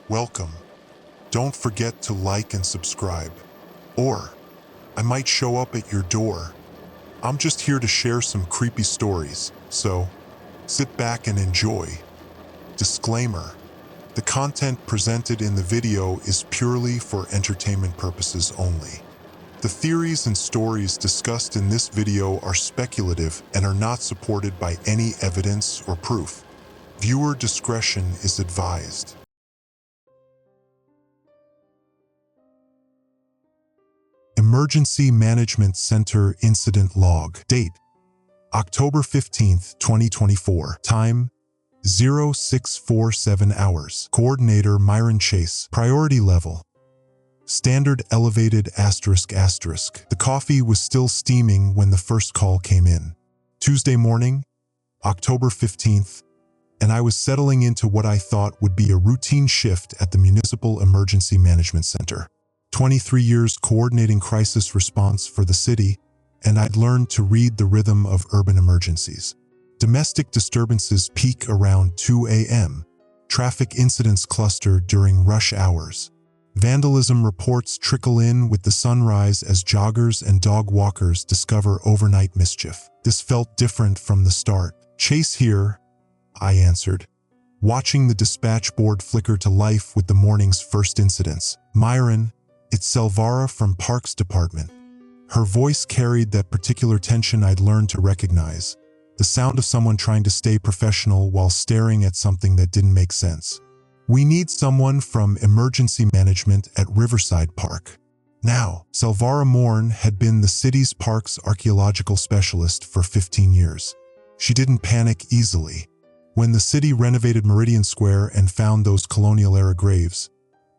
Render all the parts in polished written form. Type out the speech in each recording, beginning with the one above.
welcome. Don't forget to like and subscribe. Or, I might show up at your door. I'm just here to share some creepy stories, so sit back and enjoy. Disclaimer: the content presented in the video is purely for entertainment purposes only. The theories and stories discussed in this video are speculative and are not supported by any evidence or proof. Viewer discretion is advised. Emergency Management Center Incident Log. Date: October 15th, 2024. Time: 0647 hours. Coordinator: Myron Chase. Priority level: Standard elevated ****. The coffee was still steaming when the first call came in. Tuesday morning, October 15th, and I was settling into what I thought would be a routine shift at the Municipal Emergency Management Center. 23 years coordinating crisis response for the city, and I'd learned to read the rhythm of urban emergencies. Domestic disturbances peak around 2 a.m. Traffic incidents cluster during rush hours. Vandalism reports trickle in with the sunrise as joggers and dog walkers discover overnight mischief. This felt different from the start. "Chase here," I answered, watching the dispatch board flicker to life with the morning's first incidents. "Myron, it's Selvara from Parks Department." Her voice carried that particular tension I'd learned to recognize, the sound of someone trying to stay professional while staring at something that didn't make sense. "We need someone from emergency management at Riverside Park now." Selvara Morn had been the city's parks archaeological specialist for 15 years. She didn't panic easily. When the city renovated Meridian Square and found those colonial-era graves,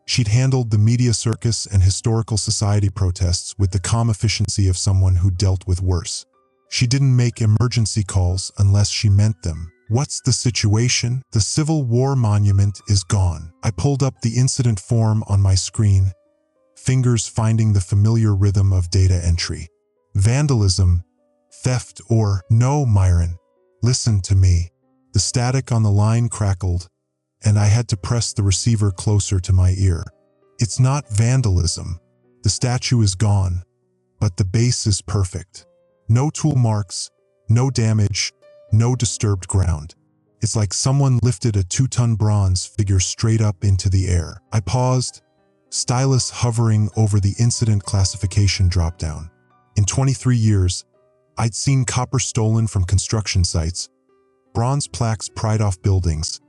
she'd handled the media circus and historical society protests with the calm efficiency of someone who dealt with worse. She didn't make emergency calls unless she meant them. "What's the situation?" "The Civil War monument is gone." I pulled up the incident form on my screen, fingers finding the familiar rhythm of data entry. "Vandalism, theft, or..." "No, Myron. Listen to me." The static on the line crackled, and I had to press the receiver closer to my ear. "It's not vandalism. The statue is gone, but the base is perfect. No tool marks, no damage, no disturbed ground. It's like someone lifted a 2-ton bronze figure straight up into the air." I paused, stylus hovering over the incident classification dropdown. In 23 years, I'd seen copper stolen from construction sites, bronze plaques pried off buildings,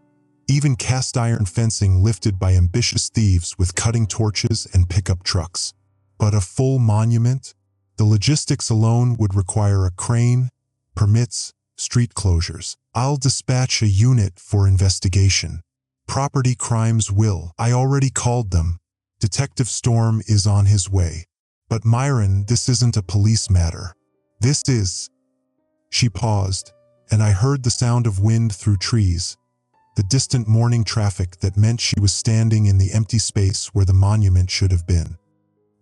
even cast iron fencing lifted by ambitious thieves with cutting torches and pickup trucks. But a full monument? The logistics alone would require a crane, permits, street closures. "I'll dispatch a unit for investigation. Property crimes will." I already called them. Detective Storm is on his way. "But Myron, this isn't a police matter. This is..." She paused, and I heard the sound of wind through trees, the distant morning traffic that meant she was standing in the empty space where the monument should have been.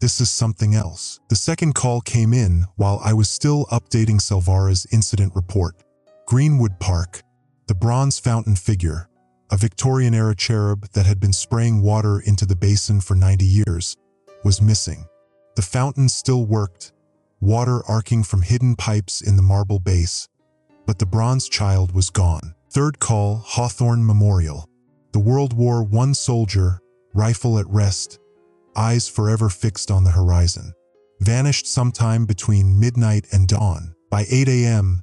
"This is something else." The second call came in while I was still updating Selvara's incident report. Greenwood Park, the bronze fountain figure, a Victorian-era cherub that had been spraying water into the basin for 90 years, was missing. The fountain still worked, water arcing from hidden pipes in the marble base, but the bronze child was gone. Third call, Hawthorne Memorial. The World War I soldier, rifle at rest, eyes forever fixed on the horizon. Vanished sometime between midnight and dawn. By 8 a.m.,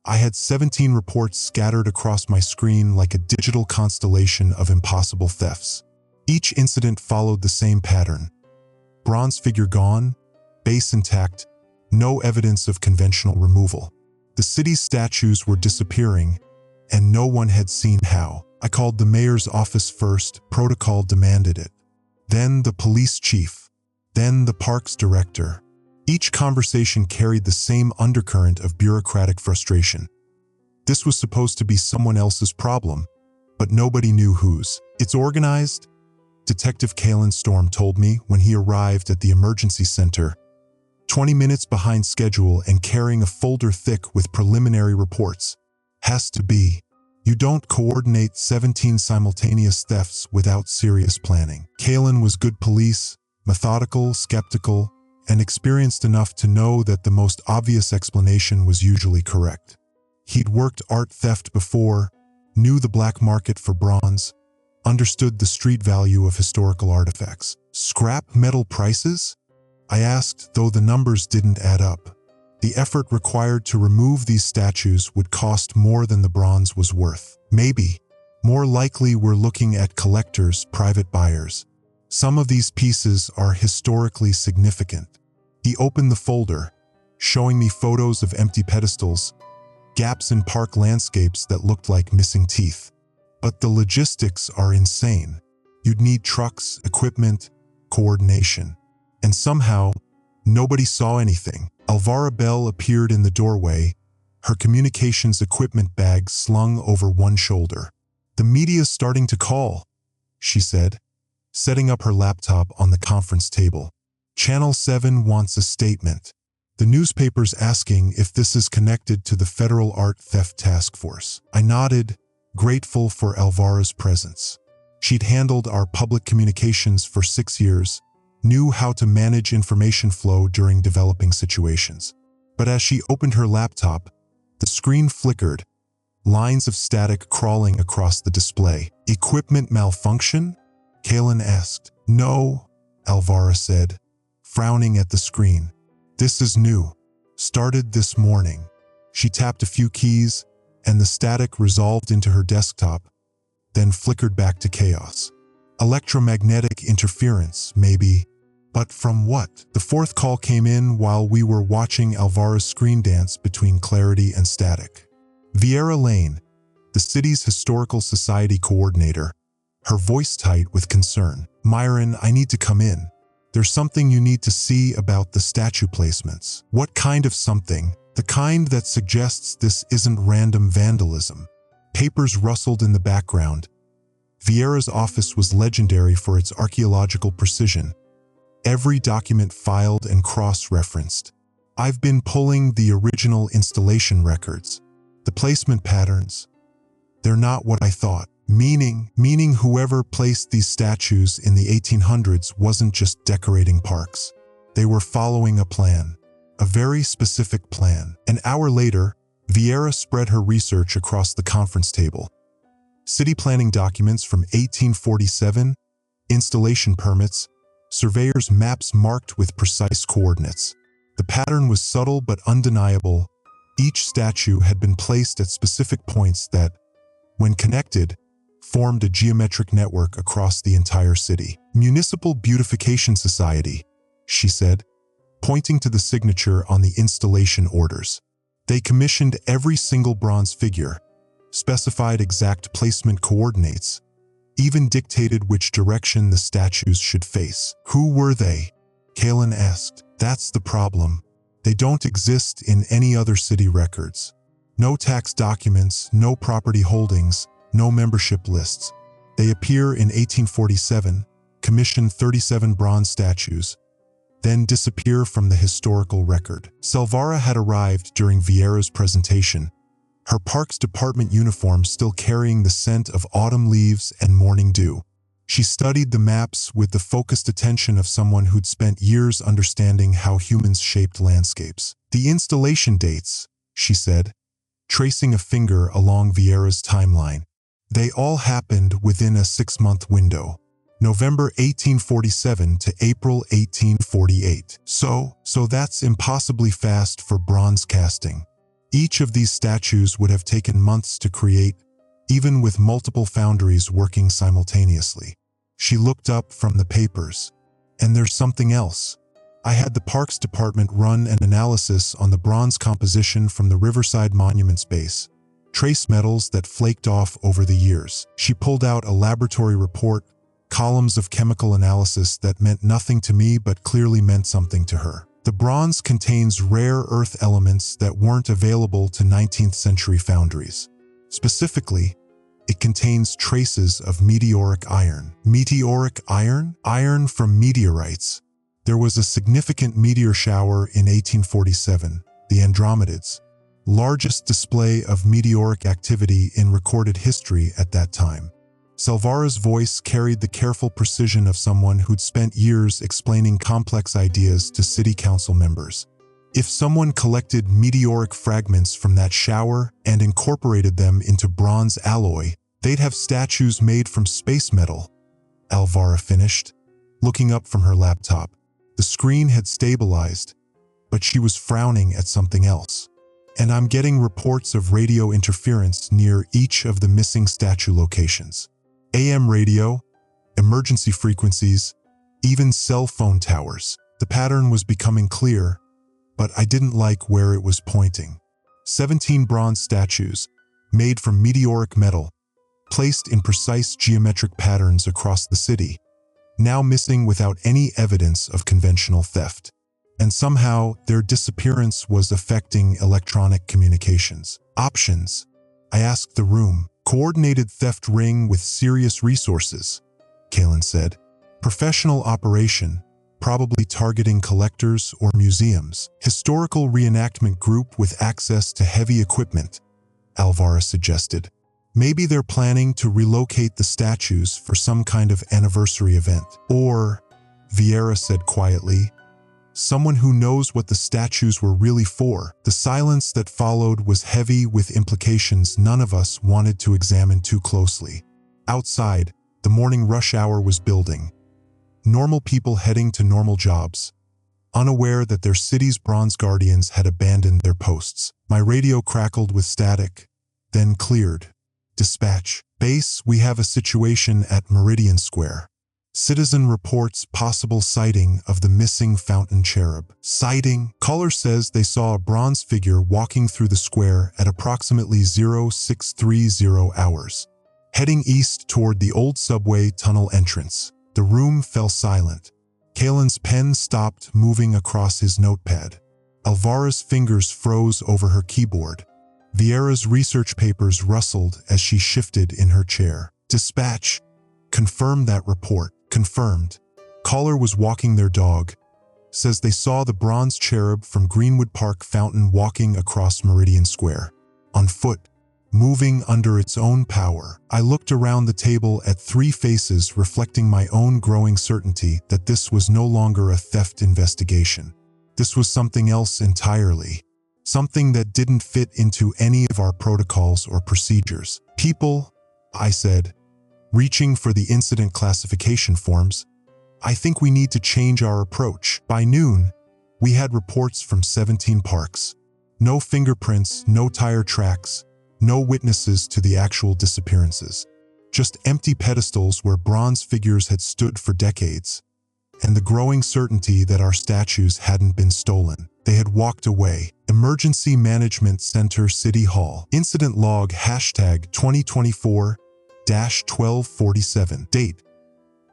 I had 17 reports scattered across my screen like a digital constellation of impossible thefts. Each incident followed the same pattern. Bronze figure gone, base intact, no evidence of conventional removal. The city's statues were disappearing, and no one had seen how. I called the mayor's office first. Protocol demanded it. Then the police chief. Then the parks director. Each conversation carried the same undercurrent of bureaucratic frustration. This was supposed to be someone else's problem, but nobody knew whose. "It's organized," Detective Kalen Storm told me when he arrived at the emergency center, 20 minutes behind schedule and carrying a folder thick with preliminary reports. "Has to be." You don't coordinate 17 simultaneous thefts without serious planning. Kalen was good police, methodical, skeptical, and experienced enough to know that the most obvious explanation was usually correct. He'd worked art theft before, knew the black market for bronze, understood the street value of historical artifacts. Scrap metal prices? I asked, though the numbers didn't add up. The effort required to remove these statues would cost more than the bronze was worth. Maybe. More likely we're looking at collectors, private buyers. Some of these pieces are historically significant. He opened the folder, showing me photos of empty pedestals, gaps in park landscapes that looked like missing teeth. But the logistics are insane. You'd need trucks, equipment, coordination. And somehow, nobody saw anything. Alvara Bell appeared in the doorway, her communications equipment bag slung over one shoulder. "The media's starting to call," she said, setting up her laptop on the conference table. "Channel 7 wants a statement. The newspaper's asking if this is connected to the Federal Art Theft Task Force." I nodded, grateful for Alvara's presence. She'd handled our public communications for 6 years, knew how to manage information flow during developing situations. But as she opened her laptop, the screen flickered, lines of static crawling across the display. "Equipment malfunction?" Kalen asked. "No," Alvara said, frowning at the screen. "This is new. Started this morning." She tapped a few keys, and the static resolved into her desktop, then flickered back to chaos. "Electromagnetic interference, maybe. But from what?" The fourth call came in while we were watching Alvara's screen dance between clarity and static. Vieira Lane, the city's historical society coordinator, her voice tight with concern. "Myron, I need to come in. There's something you need to see about the statue placements." "What kind of something?" "The kind that suggests this isn't random vandalism." Papers rustled in the background. Vieira's office was legendary for its archaeological precision. Every document filed and cross-referenced. "I've been pulling the original installation records. The placement patterns, they're not what I thought." Meaning whoever placed these statues in the 1800s wasn't just decorating parks. They were following a plan. A very specific plan. An hour later, Vieira spread her research across the conference table. City planning documents from 1847, installation permits, surveyors' maps marked with precise coordinates. The pattern was subtle but undeniable. Each statue had been placed at specific points that, when connected, formed a geometric network across the entire city. "Municipal Beautification Society," she said, pointing to the signature on the installation orders. They commissioned every single bronze figure, specified exact placement coordinates, even dictated which direction the statues should face. "Who were they?" Kalen asked. "That's the problem. They don't exist in any other city records. No tax documents, no property holdings, no membership lists. They appear in 1847, commission 37 bronze statues, then disappear from the historical record." Salvara had arrived during Vieira's presentation, her Parks Department uniform still carrying the scent of autumn leaves and morning dew. She studied the maps with the focused attention of someone who'd spent years understanding how humans shaped landscapes. "The installation dates," she said, tracing a finger along Vieira's timeline. "They all happened within a 6-month window. November 1847 to April 1848. So that's impossibly fast for bronze casting. Each of these statues would have taken months to create, even with multiple foundries working simultaneously." She looked up from the papers. "And there's something else. I had the Parks Department run an analysis on the bronze composition from the Riverside Monuments base, trace metals that flaked off over the years." She pulled out a laboratory report, columns of chemical analysis that meant nothing to me but clearly meant something to her. "The bronze contains rare earth elements that weren't available to 19th century foundries. Specifically, it contains traces of meteoric iron." "Meteoric iron?" "Iron from meteorites. There was a significant meteor shower in 1847, the Andromedids. largest display of meteoric activity in recorded history at that time. Salvara's voice carried the careful precision of someone who'd spent years explaining complex ideas to city council members. If someone collected meteoric fragments from that shower and incorporated them into bronze alloy, they'd have statues made from space metal, Alvara finished, looking up from her laptop. The screen had stabilized, but she was frowning at something else. And I'm getting reports of radio interference near each of the missing statue locations. AM radio, emergency frequencies, even cell phone towers. The pattern was becoming clear, but I didn't like where it was pointing. 17 bronze statues, made from meteoric metal, placed in precise geometric patterns across the city, now missing without any evidence of conventional theft. And somehow, their disappearance was affecting electronic communications. Options. I asked the room. Coordinated theft ring with serious resources, Kalen said. Professional operation, probably targeting collectors or museums. Historical reenactment group with access to heavy equipment, Alvara suggested. Maybe they're planning to relocate the statues for some kind of anniversary event. Or, Vieira said quietly, someone who knows what the statues were really for. The silence that followed was heavy with implications none of us wanted to examine too closely. Outside, the morning rush hour was building. Normal people heading to normal jobs, unaware that their city's bronze guardians had abandoned their posts. My radio crackled with static, then cleared. Dispatch. Base, we have a situation at Meridian Square. Citizen reports possible sighting of the missing fountain cherub. Sighting? Caller says they saw a bronze figure walking through the square at approximately 0630 hours, heading east toward the old subway tunnel entrance. The room fell silent. Kalen's pen stopped moving across his notepad. Alvara's fingers froze over her keyboard. Vieira's research papers rustled as she shifted in her chair. Dispatch. Confirm that report. Confirmed. Caller was walking their dog. Says they saw the bronze cherub from Greenwood Park Fountain walking across Meridian Square. On foot. Moving under its own power. I looked around the table at three faces reflecting my own growing certainty that this was no longer a theft investigation. This was something else entirely. Something that didn't fit into any of our protocols or procedures. People, I said, reaching for the incident classification forms, I think we need to change our approach. By noon, we had reports from 17 parks. No fingerprints, no tire tracks, no witnesses to the actual disappearances. Just empty pedestals where bronze figures had stood for decades, and the growing certainty that our statues hadn't been stolen. They had walked away. Emergency Management Center, City Hall. Incident log hashtag 2024-1247. Date,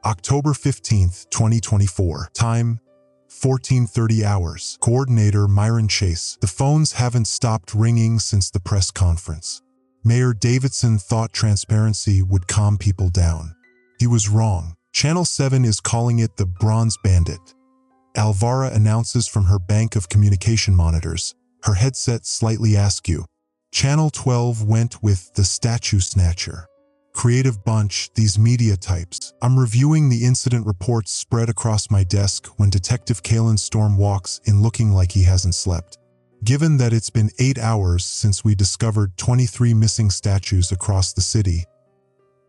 October 15th, 2024. Time, 14:30 hours. Coordinator Myron Chase. The phones haven't stopped ringing since the press conference. Mayor Davidson thought transparency would calm people down. He was wrong. Channel 7 is calling it the Bronze Bandit. Alvara announces from her bank of communication monitors, her headset slightly askew. Channel 12 went with the Statue Snatcher. Creative bunch, these media types. I'm reviewing the incident reports spread across my desk when Detective Kalen Storm walks in looking like he hasn't slept. Given that it's been 8 hours since we discovered 23 missing statues across the city,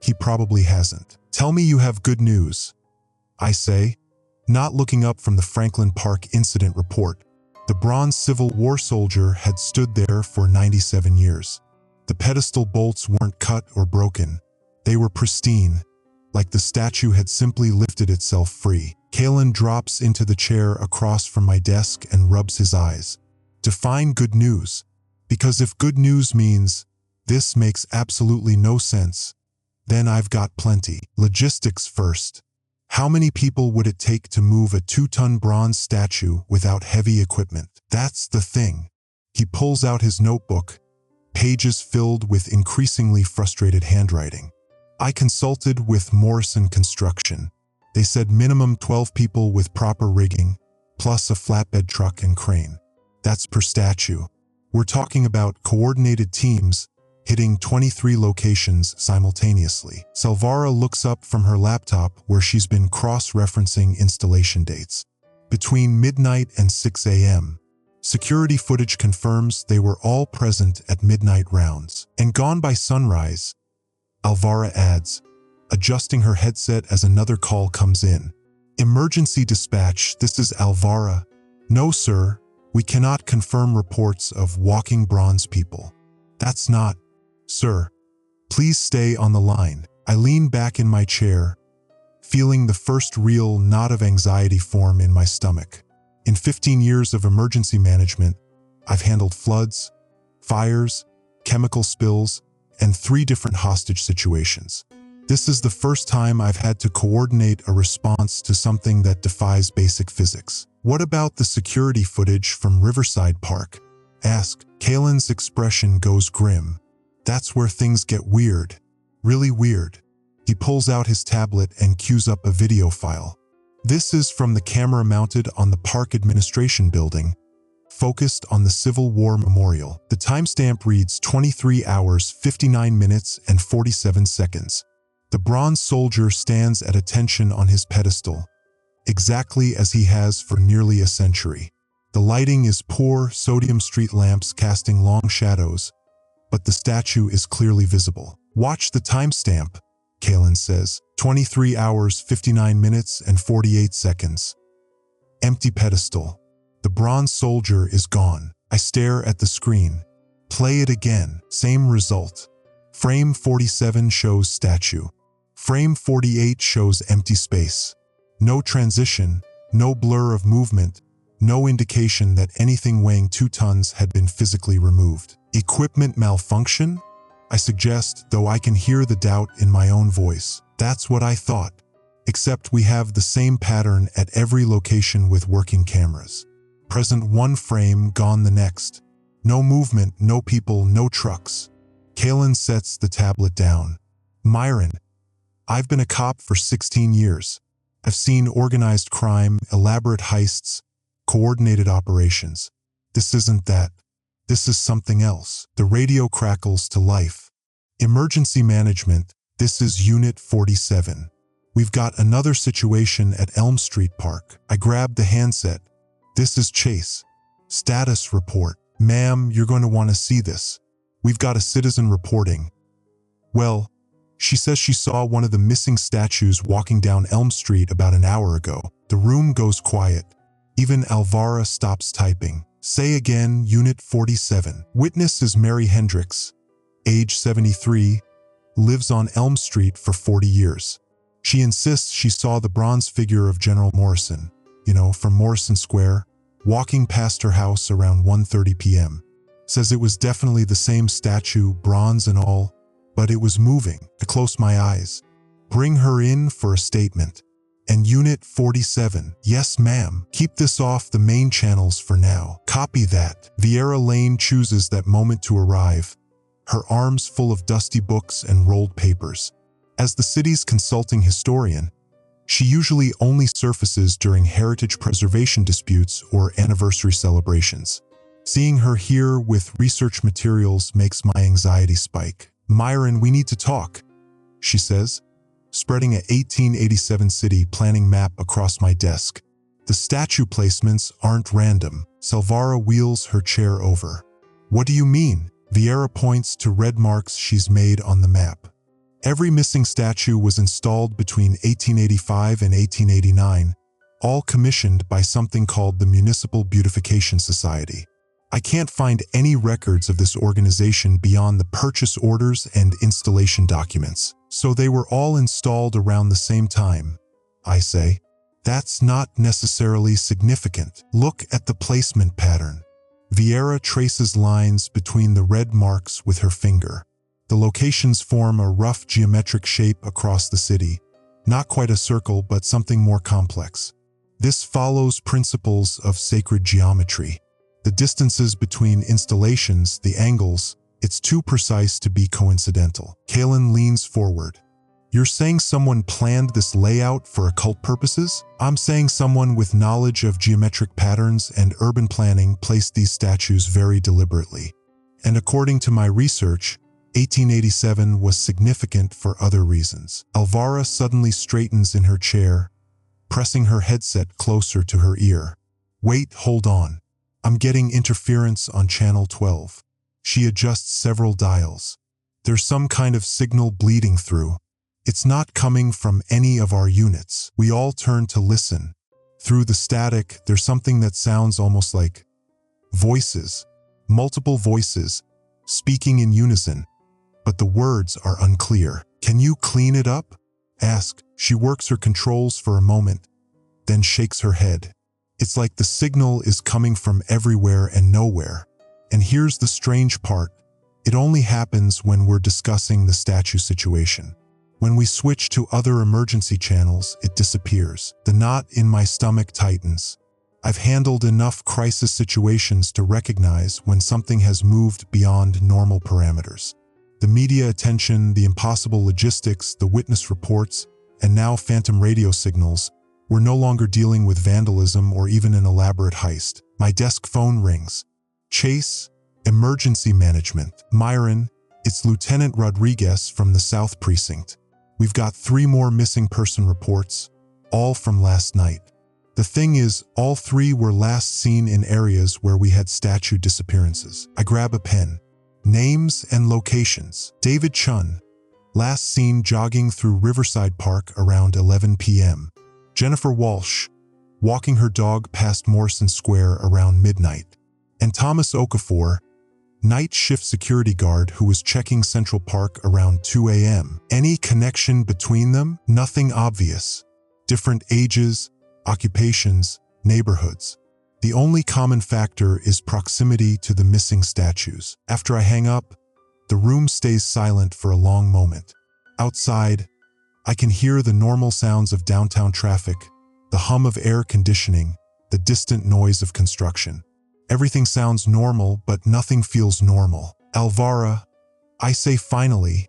he probably hasn't. Tell me you have good news, I say, not looking up from the Franklin Park incident report. The bronze Civil War soldier had stood there for 97 years. The pedestal bolts weren't cut or broken. They were pristine, like the statue had simply lifted itself free. Kalen drops into the chair across from my desk and rubs his eyes. Define good news, because if good news means this makes absolutely no sense, then I've got plenty. Logistics first. How many people would it take to move a 2-ton bronze statue without heavy equipment? That's the thing. He pulls out his notebook, pages filled with increasingly frustrated handwriting. I consulted with Morrison Construction. They said minimum 12 people with proper rigging, plus a flatbed truck and crane. That's per statue. We're talking about coordinated teams hitting 23 locations simultaneously. Salvara looks up from her laptop where she's been cross-referencing installation dates. Between midnight and 6 a.m., security footage confirms they were all present at midnight rounds and gone by sunrise. Alvara adds, adjusting her headset as another call comes in. Emergency dispatch, this is Alvara. No, sir, we cannot confirm reports of walking bronze people. That's not. Sir, please stay on the line. I lean back in my chair, feeling the first real knot of anxiety form in my stomach. In 15 years of emergency management, I've handled floods, fires, chemical spills, and 3 different hostage situations. This is the first time I've had to coordinate a response to something that defies basic physics. What about the security footage from Riverside Park? Ask. Kalen's expression goes grim. That's where things get weird. Really weird. He pulls out his tablet and cues up a video file. This is from the camera mounted on the park administration building, focused on the Civil War Memorial. The timestamp reads 23 hours, 59 minutes, and 47 seconds. The bronze soldier stands at attention on his pedestal, exactly as he has for nearly a century. The lighting is poor, sodium street lamps casting long shadows, but the statue is clearly visible. Watch the timestamp, Kalen says. 23 hours, 59 minutes, and 48 seconds. Empty pedestal. The bronze soldier is gone. I stare at the screen. Play it again. Same result. Frame 47 shows statue. Frame 48 shows empty space. No transition, no blur of movement, no indication that anything weighing 2 tons had been physically removed. Equipment malfunction? I suggest, though I can hear the doubt in my own voice. That's what I thought. Except we have the same pattern at every location with working cameras. Present one frame, gone the next. No movement, no people, no trucks. Kalen sets the tablet down. Myron, I've been a cop for 16 years. I've seen organized crime, elaborate heists, coordinated operations. This isn't that. This is something else. The radio crackles to life. Emergency management, this is Unit 47. We've got another situation at Elm Street Park. I grabbed the handset. This is Chase. Status report. Ma'am, you're going to want to see this. We've got a citizen reporting. Well, she says she saw one of the missing statues walking down Elm Street about an hour ago. The room goes quiet. Even Alvara stops typing. Say again, Unit 47. Witness is Mary Hendricks, age 73, lives on Elm Street for 40 years. She insists she saw the bronze figure of General Morrison, from Morrison Square, walking past her house around 1:30 p.m. Says it was definitely the same statue, bronze and all, but it was moving. I close my eyes. Bring her in for a statement. And Unit 47, yes ma'am, keep this off the main channels for now. Copy that. Vieira Lane chooses that moment to arrive, her arms full of dusty books and rolled papers. As the city's consulting historian, she usually only surfaces during heritage preservation disputes or anniversary celebrations. Seeing her here with research materials makes my anxiety spike. Myron, we need to talk, she says, spreading a 1887 city planning map across my desk. The statue placements aren't random. Salvara wheels her chair over. What do you mean? Vieira points to red marks she's made on the map. Every missing statue was installed between 1885 and 1889, all commissioned by something called the Municipal Beautification Society. I can't find any records of this organization beyond the purchase orders and installation documents. So they were all installed around the same time, I say. That's not necessarily significant. Look at the placement pattern. Vieira traces lines between the red marks with her finger. The locations form a rough geometric shape across the city. Not quite a circle, but something more complex. This follows principles of sacred geometry. The distances between installations, the angles, it's too precise to be coincidental. Kalen leans forward. You're saying someone planned this layout for occult purposes? I'm saying someone with knowledge of geometric patterns and urban planning placed these statues very deliberately. And according to my research, 1887 was significant for other reasons. Alvara suddenly straightens in her chair, pressing her headset closer to her ear. Wait, hold on. I'm getting interference on channel 12. She adjusts several dials. There's some kind of signal bleeding through. It's not coming from any of our units. We all turn to listen. Through the static, there's something that sounds almost like voices, multiple voices, speaking in unison, but the words are unclear. Can you clean it up? Ask. She works her controls for a moment, then shakes her head. It's like the signal is coming from everywhere and nowhere. And here's the strange part. It only happens when we're discussing the statue situation. When we switch to other emergency channels, it disappears. The knot in my stomach tightens. I've handled enough crisis situations to recognize when something has moved beyond normal parameters. The media attention, the impossible logistics, the witness reports, and now phantom radio signals. We're no longer dealing with vandalism or even an elaborate heist. My desk phone rings. Chase, Emergency Management. Myron, it's Lieutenant Rodriguez from the South Precinct. We've got 3 more missing person reports, all from last night. The thing is, all 3 were last seen in areas where we had statue disappearances. I grab a pen. Names and locations. David Chun, last seen jogging through Riverside Park around 11 p.m. Jennifer Walsh, walking her dog past Morrison Square around midnight. And Thomas Okafor, night shift security guard who was checking Central Park around 2 a.m. Any connection between them? Nothing obvious. Different ages, occupations, neighborhoods. The only common factor is proximity to the missing statues. After I hang up, the room stays silent for a long moment. Outside, I can hear the normal sounds of downtown traffic, the hum of air conditioning, the distant noise of construction. Everything sounds normal, but nothing feels normal. Alvara, I say finally,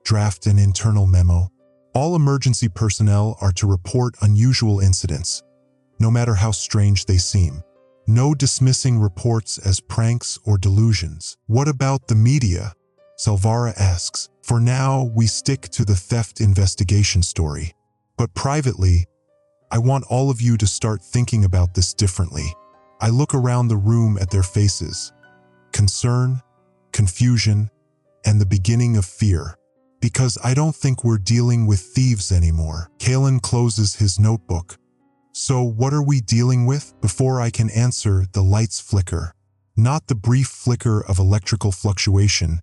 draft an internal memo. All emergency personnel are to report unusual incidents, no matter how strange they seem. No dismissing reports as pranks or delusions. What about the media? Salvara asks. For now, we stick to the theft investigation story. But privately, I want all of you to start thinking about this differently. I look around the room at their faces. Concern, confusion, and the beginning of fear. Because I don't think we're dealing with thieves anymore. Kalen closes his notebook. So what are we dealing with? Before I can answer, the lights flicker. Not the brief flicker of electrical fluctuation,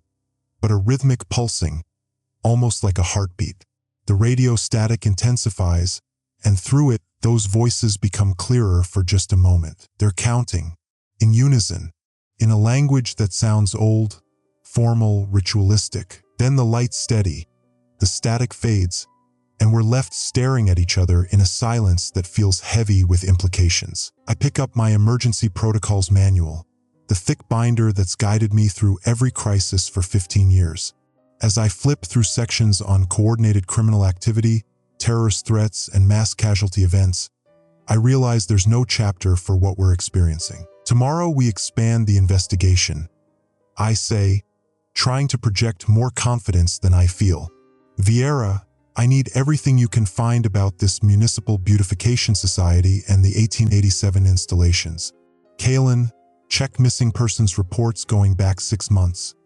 but a rhythmic pulsing, almost like a heartbeat. The radio static intensifies, and through it, those voices become clearer for just a moment. They're counting, in unison, in a language that sounds old, formal, ritualistic. Then the lights steady, the static fades, and we're left staring at each other in a silence that feels heavy with implications. I pick up my emergency protocols manual, the thick binder that's guided me through every crisis for 15 years. As I flip through sections on coordinated criminal activity, terrorist threats, and mass casualty events, I realize there's no chapter for what we're experiencing. Tomorrow we expand the investigation. I say, trying to project more confidence than I feel. Vieira, I need everything you can find about this Municipal Beautification Society and the 1887 installations. Kalen, check missing persons reports going back 6 months.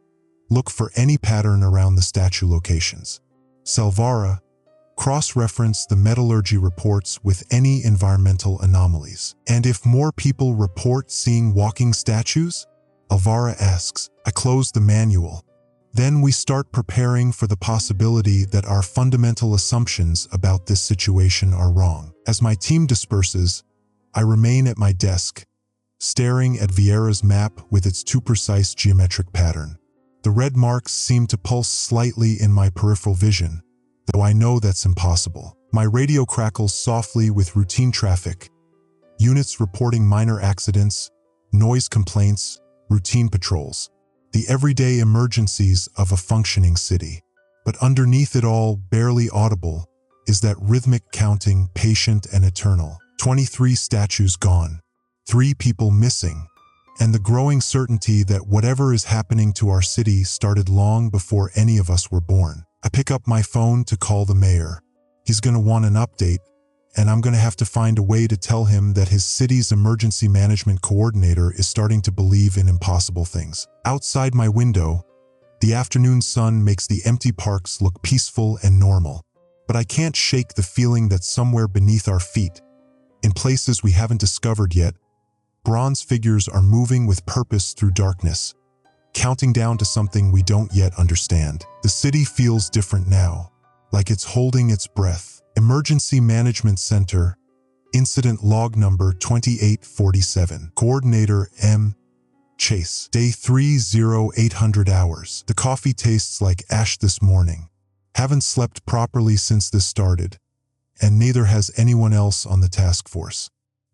Look for any pattern around the statue locations. Salvara, cross-reference the metallurgy reports with any environmental anomalies. And if more people report seeing walking statues? Alvara asks. I close the manual. Then we start preparing for the possibility that our fundamental assumptions about this situation are wrong. As my team disperses, I remain at my desk, staring at Vieira's map with its too precise geometric pattern. The red marks seem to pulse slightly in my peripheral vision, though I know that's impossible. My radio crackles softly with routine traffic, units reporting minor accidents, noise complaints, routine patrols, the everyday emergencies of a functioning city. But underneath it all, barely audible, is that rhythmic counting, patient and eternal. 23 statues gone, 3 people missing, and the growing certainty that whatever is happening to our city started long before any of us were born. I pick up my phone to call the mayor. He's going to want an update, and I'm going to have to find a way to tell him that his city's emergency management coordinator is starting to believe in impossible things. Outside my window, the afternoon sun makes the empty parks look peaceful and normal. But I can't shake the feeling that somewhere beneath our feet, in places we haven't discovered yet, bronze figures are moving with purpose through darkness, counting down to something we don't yet understand. The city feels different now, like it's holding its breath. Emergency Management Center, Incident Log Number 2847. Coordinator M. Chase. Day 30800 hours. The coffee tastes like ash this morning. Haven't slept properly since this started, and neither has anyone else on the task force.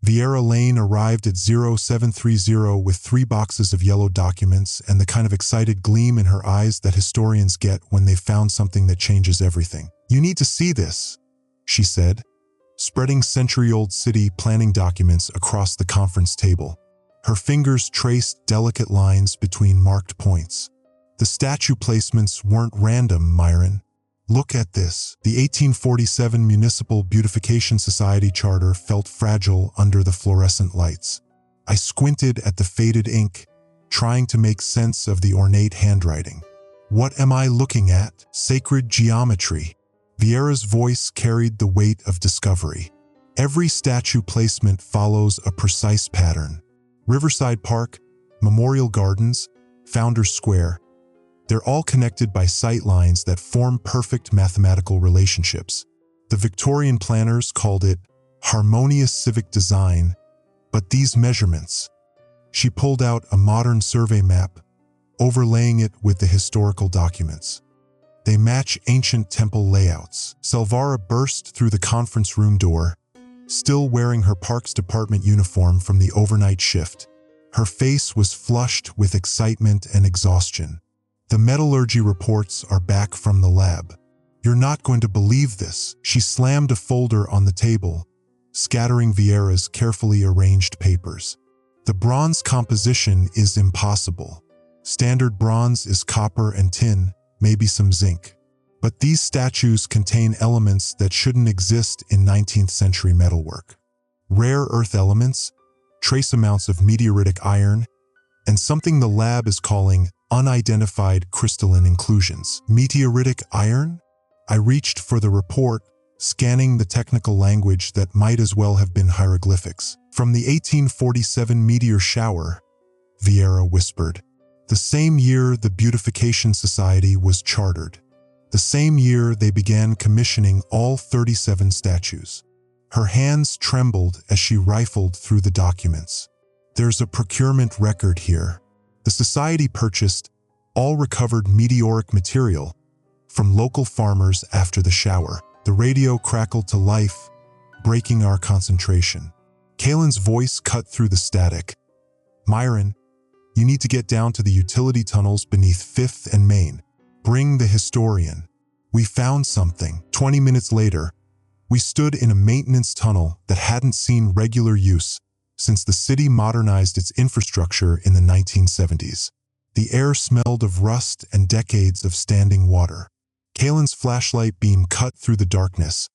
Vieira Lane arrived at 0730 with 3 boxes of yellow documents and the kind of excited gleam in her eyes that historians get when they've found something that changes everything. "You need to see this," she said, spreading century-old city planning documents across the conference table. Her fingers traced delicate lines between marked points. "The statue placements weren't random, Myron. Look at this." The 1847 Municipal Beautification Society charter felt fragile under the fluorescent lights. I squinted at the faded ink, trying to make sense of the ornate handwriting. "What am I looking at? Sacred geometry." Vieira's voice carried the weight of discovery. "Every statue placement follows a precise pattern. Riverside Park, Memorial Gardens, Founders Square. They're all connected by sight lines that form perfect mathematical relationships. The Victorian planners called it harmonious civic design, but these measurements..." She pulled out a modern survey map, overlaying it with the historical documents. "They match ancient temple layouts." Salvara burst through the conference room door, still wearing her Parks Department uniform from the overnight shift. Her face was flushed with excitement and exhaustion. "The metallurgy reports are back from the lab. You're not going to believe this." She slammed a folder on the table, scattering Vieira's carefully arranged papers. "The bronze composition is impossible. Standard bronze is copper and tin, maybe some zinc. But these statues contain elements that shouldn't exist in 19th century metalwork. Rare earth elements, trace amounts of meteoritic iron, and something the lab is calling unidentified crystalline inclusions." "Meteoritic iron?" I reached for the report, scanning the technical language that might as well have been hieroglyphics. "From the 1847 meteor shower," Vieira whispered. "The same year the Beautification Society was chartered. The same year they began commissioning all 37 statues." Her hands trembled as she rifled through the documents. "There's a procurement record here. The Society purchased all recovered meteoric material from local farmers after the shower." The radio crackled to life, breaking our concentration. Kalen's voice cut through the static. "Myron, you need to get down to the utility tunnels beneath 5th and Main. Bring the historian. We found something." 20 minutes later, we stood in a maintenance tunnel that hadn't seen regular use since the city modernized its infrastructure in the 1970s. The air smelled of rust and decades of standing water. Kalen's flashlight beam cut through the darkness,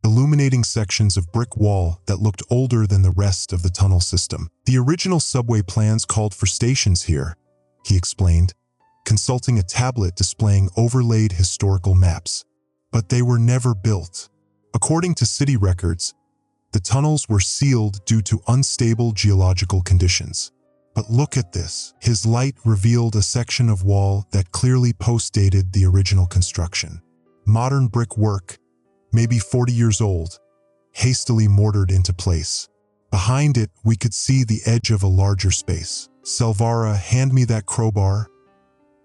illuminating sections of brick wall that looked older than the rest of the tunnel system. "The original subway plans called for stations here," he explained, consulting a tablet displaying overlaid historical maps. "But they were never built. According to city records, the tunnels were sealed due to unstable geological conditions. But look at this." His light revealed a section of wall that clearly post-dated the original construction. Modern brick work, maybe 40 years old, hastily mortared into place. Behind it, we could see the edge of a larger space. "Salvara, hand me that crowbar,"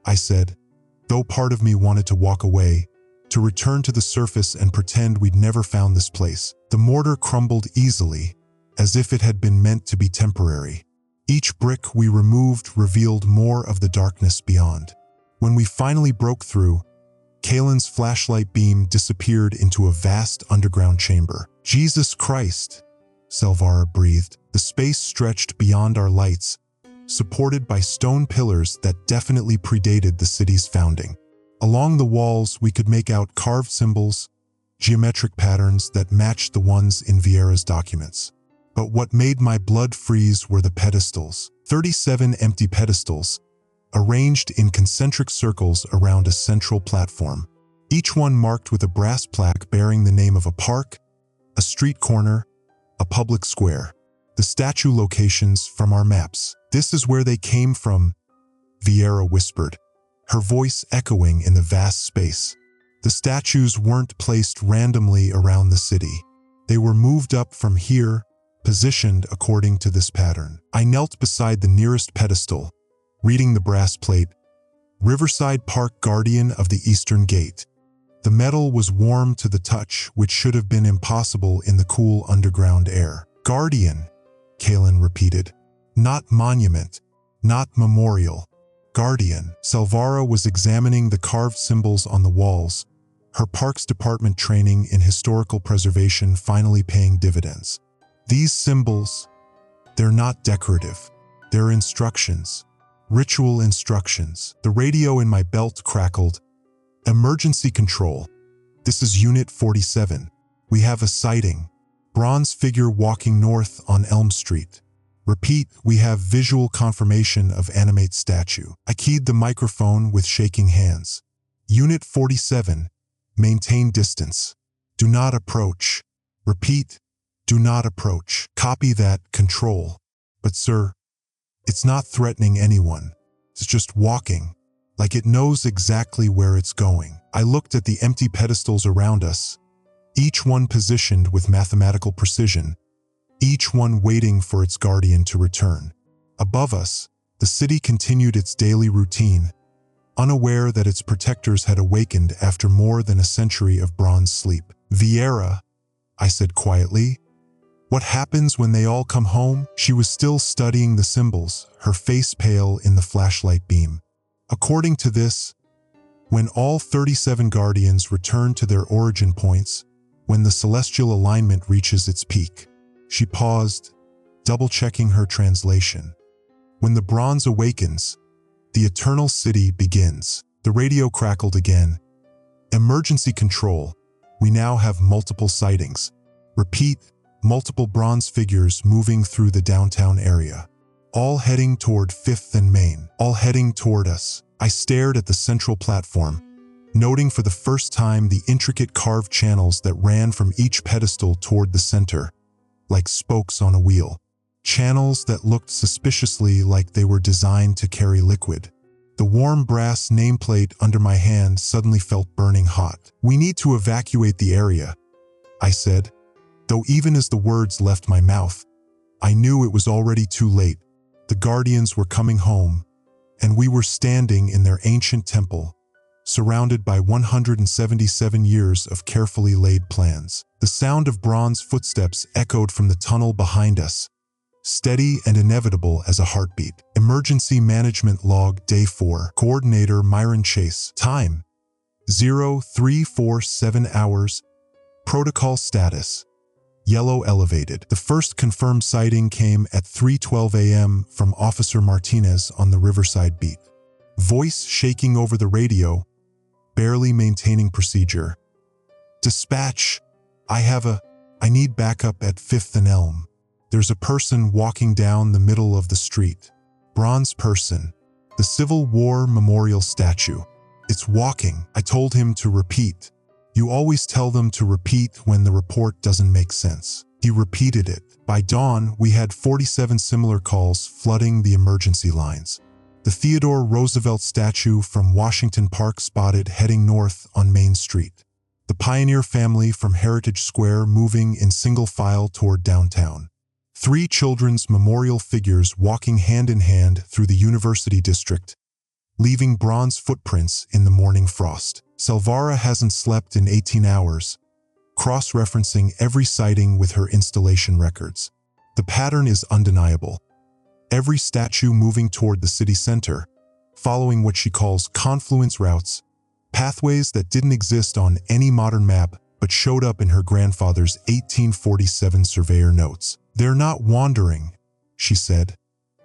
I said, though part of me wanted to walk away, to return to the surface and pretend we'd never found this place. The mortar crumbled easily, as if it had been meant to be temporary. Each brick we removed revealed more of the darkness beyond. When we finally broke through, Kalen's flashlight beam disappeared into a vast underground chamber. Jesus Christ, Salvara breathed. The space stretched beyond our lights, supported by stone pillars that definitely predated the city's founding. Along the walls, we could make out carved symbols, geometric patterns that matched the ones in Vieira's documents. But what made my blood freeze were the pedestals. 37 empty pedestals, arranged in concentric circles around a central platform, each one marked with a brass plaque bearing the name of a park, a street corner, a public square. The statue locations from our maps. This is where they came from, Vieira whispered, her voice echoing in the vast space. The statues weren't placed randomly around the city. They were moved up from here, positioned according to this pattern. I knelt beside the nearest pedestal, reading the brass plate, Riverside Park Guardian of the Eastern Gate. The metal was warm to the touch, which should have been impossible in the cool underground air. Guardian, Kalen repeated. Not monument, not memorial. Guardian. Salvara was examining the carved symbols on the walls, her Parks Department training in historical preservation finally paying dividends. These symbols, they're not decorative. They're instructions. Ritual instructions. The radio in my belt crackled. Emergency control. This is Unit 47. We have a sighting. Bronze figure walking north on Elm Street. Repeat, we have visual confirmation of animate statue. I keyed the microphone with shaking hands. Unit 47. Maintain distance. Do not approach. Repeat, do not approach. Copy that, control. But sir, it's not threatening anyone. It's just walking, like it knows exactly where it's going. I looked at the empty pedestals around us, each one positioned with mathematical precision, each one waiting for its guardian to return. Above us, the city continued its daily routine, unaware that its protectors had awakened after more than a century of bronze sleep. Vieira, I said quietly, what happens when they all come home? She was still studying the symbols, her face pale in the flashlight beam. According to this, when all 37 guardians return to their origin points, when the celestial alignment reaches its peak. She paused, double-checking her translation. When the bronze awakens, the eternal city begins. The radio crackled again. Emergency control. We now have multiple sightings. Repeat, multiple bronze figures moving through the downtown area. All heading toward 5th and Main. All heading toward us. I stared at the central platform, noting for the first time the intricate carved channels that ran from each pedestal toward the center, like spokes on a wheel. Channels that looked suspiciously like they were designed to carry liquid. The warm brass nameplate under my hand suddenly felt burning hot. We need to evacuate the area, I said, though even as the words left my mouth, I knew it was already too late. The guardians were coming home, and we were standing in their ancient temple, surrounded by 177 years of carefully laid plans. The sound of bronze footsteps echoed from the tunnel behind us, steady and inevitable as a heartbeat. Emergency Management Log Day 4. Coordinator Myron Chase. Time: 0347 hours. Protocol status: yellow elevated. The first confirmed sighting came at 3:12 a.m. from Officer Martinez on the Riverside beat. Voice shaking over the radio, barely maintaining procedure. Dispatch, I need backup at 5th and Elm. There's a person walking down the middle of the street. Bronze person. The Civil War Memorial statue. It's walking. I told him to repeat. You always tell them to repeat when the report doesn't make sense. He repeated it. By dawn, we had 47 similar calls flooding the emergency lines. The Theodore Roosevelt statue from Washington Park spotted heading north on Main Street. The Pioneer family from Heritage Square moving in single file toward downtown. 3 children's memorial figures walking hand in hand through the University District, leaving bronze footprints in the morning frost. Salvara hasn't slept in 18 hours, cross-referencing every sighting with her installation records. The pattern is undeniable. Every statue moving toward the city center, following what she calls confluence routes, Pathways that didn't exist on any modern map but showed up in her grandfather's 1847 surveyor notes. "They're not wandering," she said,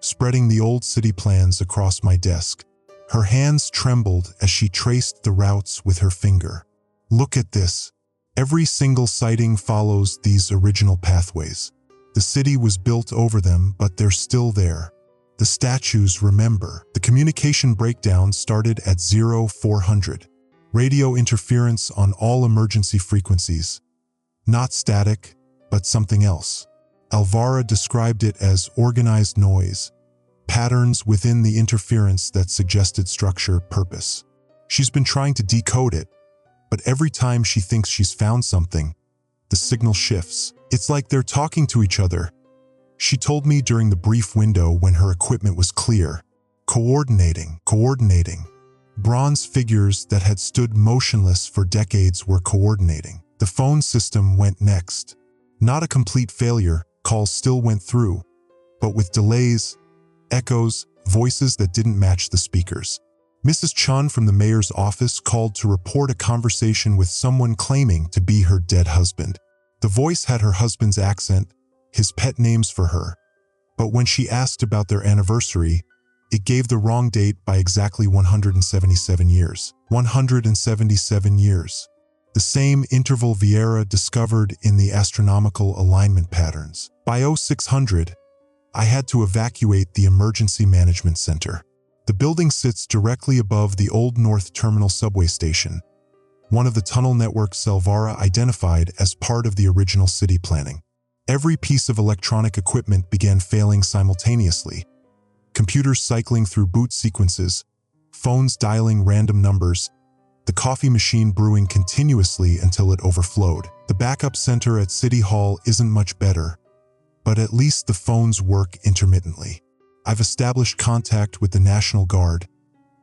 spreading the old city plans across my desk. Her hands trembled as she traced the routes with her finger. "Look at this. Every single sighting follows these original pathways. The city was built over them, but they're still there. The statues remember." The communication breakdown started at 0400. Radio interference on all emergency frequencies. Not static, but something else. Alvara described it as organized noise, patterns within the interference that suggested structure, purpose. She's been trying to decode it, but every time she thinks she's found something, the signal shifts. It's like they're talking to each other. She told me during the brief window when her equipment was clear. Coordinating. Bronze figures that had stood motionless for decades were coordinating. The phone system went next. Not a complete failure, calls still went through, but with delays, echoes, voices that didn't match the speakers. Mrs. Chun from the mayor's office called to report a conversation with someone claiming to be her dead husband. The voice had her husband's accent, his pet names for her, but when she asked about their anniversary, it gave the wrong date by exactly 177 years. 177 years. The same interval Vieira discovered in the astronomical alignment patterns. By 0600, I had to evacuate the emergency management center. The building sits directly above the Old North Terminal subway station, one of the tunnel networks Alvara identified as part of the original city planning. Every piece of electronic equipment began failing simultaneously. Computers cycling through boot sequences, phones dialing random numbers, the coffee machine brewing continuously until it overflowed. The backup center at City Hall isn't much better, but at least the phones work intermittently. I've established contact with the National Guard,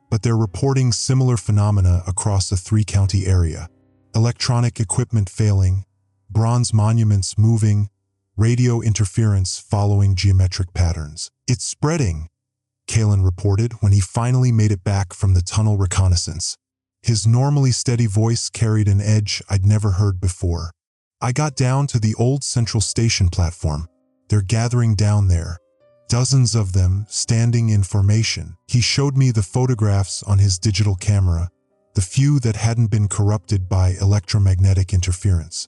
but they're reporting similar phenomena across a 3-county area. Electronic equipment failing, bronze monuments moving, radio interference following geometric patterns. "It's spreading," Kalen reported when he finally made it back from the tunnel reconnaissance. His normally steady voice carried an edge I'd never heard before. "I got down to the old Central Station platform. They're gathering down there. Dozens of them standing in formation." He showed me the photographs on his digital camera, the few that hadn't been corrupted by electromagnetic interference.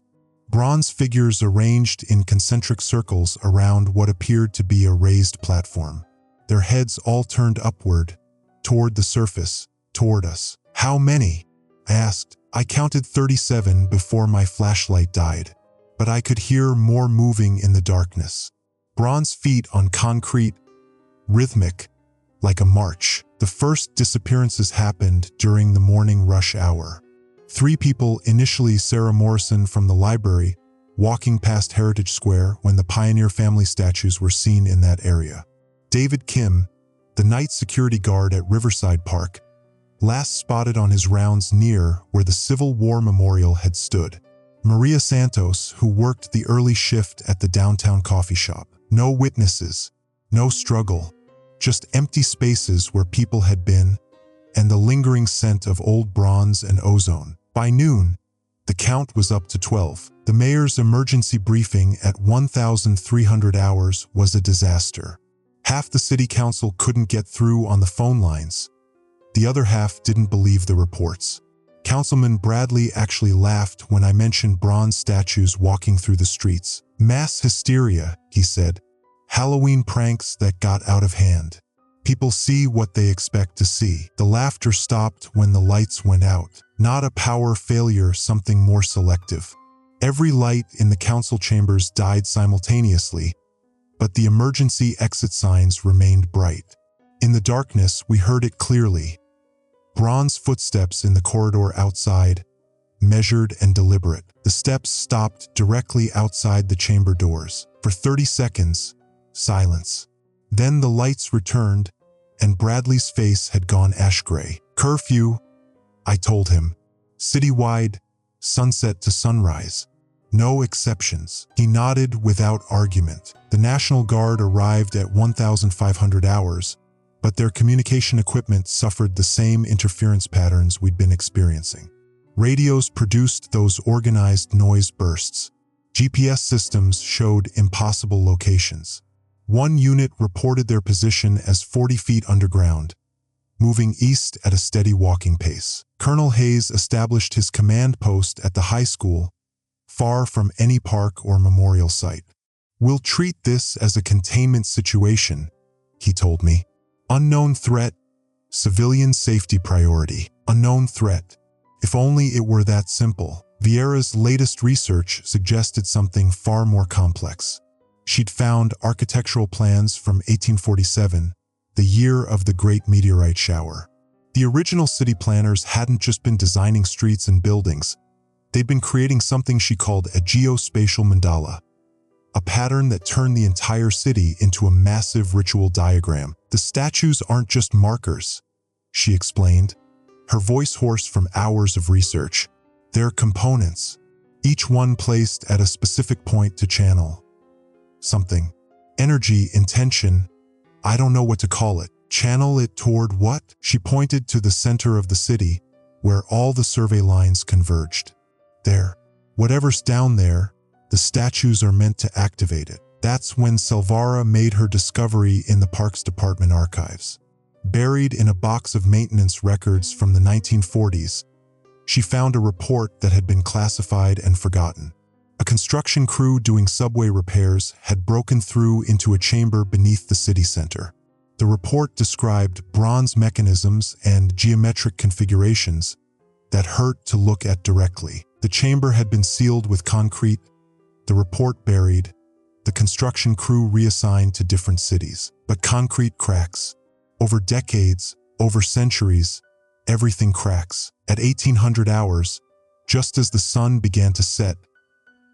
Bronze figures arranged in concentric circles around what appeared to be a raised platform. Their heads all turned upward, toward the surface, toward us. "How many?" I asked. I counted 37 before my flashlight died, but I could hear more moving in the darkness. Bronze feet on concrete, rhythmic, like a march. The first disappearances happened during the morning rush hour. 3 people, initially Sarah Morrison from the library, walking past Heritage Square when the Pioneer family statues were seen in that area. David Kim, the night security guard at Riverside Park, last spotted on his rounds near where the Civil War Memorial had stood. Maria Santos, who worked the early shift at the downtown coffee shop. No witnesses, no struggle, just empty spaces where people had been, and the lingering scent of old bronze and ozone. By noon, the count was up to 12. The mayor's emergency briefing at 1,300 hours was a disaster. Half the city council couldn't get through on the phone lines. The other half didn't believe the reports. Councilman Bradley actually laughed when I mentioned bronze statues walking through the streets. "Mass hysteria," he said. "Halloween pranks that got out of hand. People see what they expect to see." The laughter stopped when the lights went out. Not a power failure, something more selective. Every light in the council chambers died simultaneously, but the emergency exit signs remained bright. In the darkness, we heard it clearly. Bronze footsteps in the corridor outside, measured and deliberate. The steps stopped directly outside the chamber doors. For 30 seconds, silence. Then the lights returned, and Bradley's face had gone ash-gray. "Curfew," I told him. "Citywide, sunset to sunrise. No exceptions." He nodded without argument. The National Guard arrived at 1,500 hours, but their communication equipment suffered the same interference patterns we'd been experiencing. Radios produced those organized noise bursts. GPS systems showed impossible locations. One unit reported their position as 40 feet underground, moving east at a steady walking pace. Colonel Hayes established his command post at the high school, far from any park or memorial site. "We'll treat this as a containment situation," he told me. "Unknown threat, civilian safety priority. Unknown threat." If only it were that simple. Vieira's latest research suggested something far more complex. She'd found architectural plans from 1847, the year of the Great Meteorite Shower. The original city planners hadn't just been designing streets and buildings. They'd been creating something she called a geospatial mandala, a pattern that turned the entire city into a massive ritual diagram. "The statues aren't just markers," she explained, her voice hoarse from hours of research. "They're components, each one placed at a specific point to channel something. Energy, intention, I don't know what to call it. Channel it toward what?" She pointed to the center of the city, where all the survey lines converged. "There. Whatever's down there, the statues are meant to activate it." That's when Salvara made her discovery in the Parks Department archives. Buried in a box of maintenance records from the 1940s, she found a report that had been classified and forgotten. A construction crew doing subway repairs had broken through into a chamber beneath the city center. The report described bronze mechanisms and geometric configurations that hurt to look at directly. The chamber had been sealed with concrete, the report buried, the construction crew reassigned to different cities. But concrete cracks. Over decades, over centuries, everything cracks. At 1800 hours, just as the sun began to set,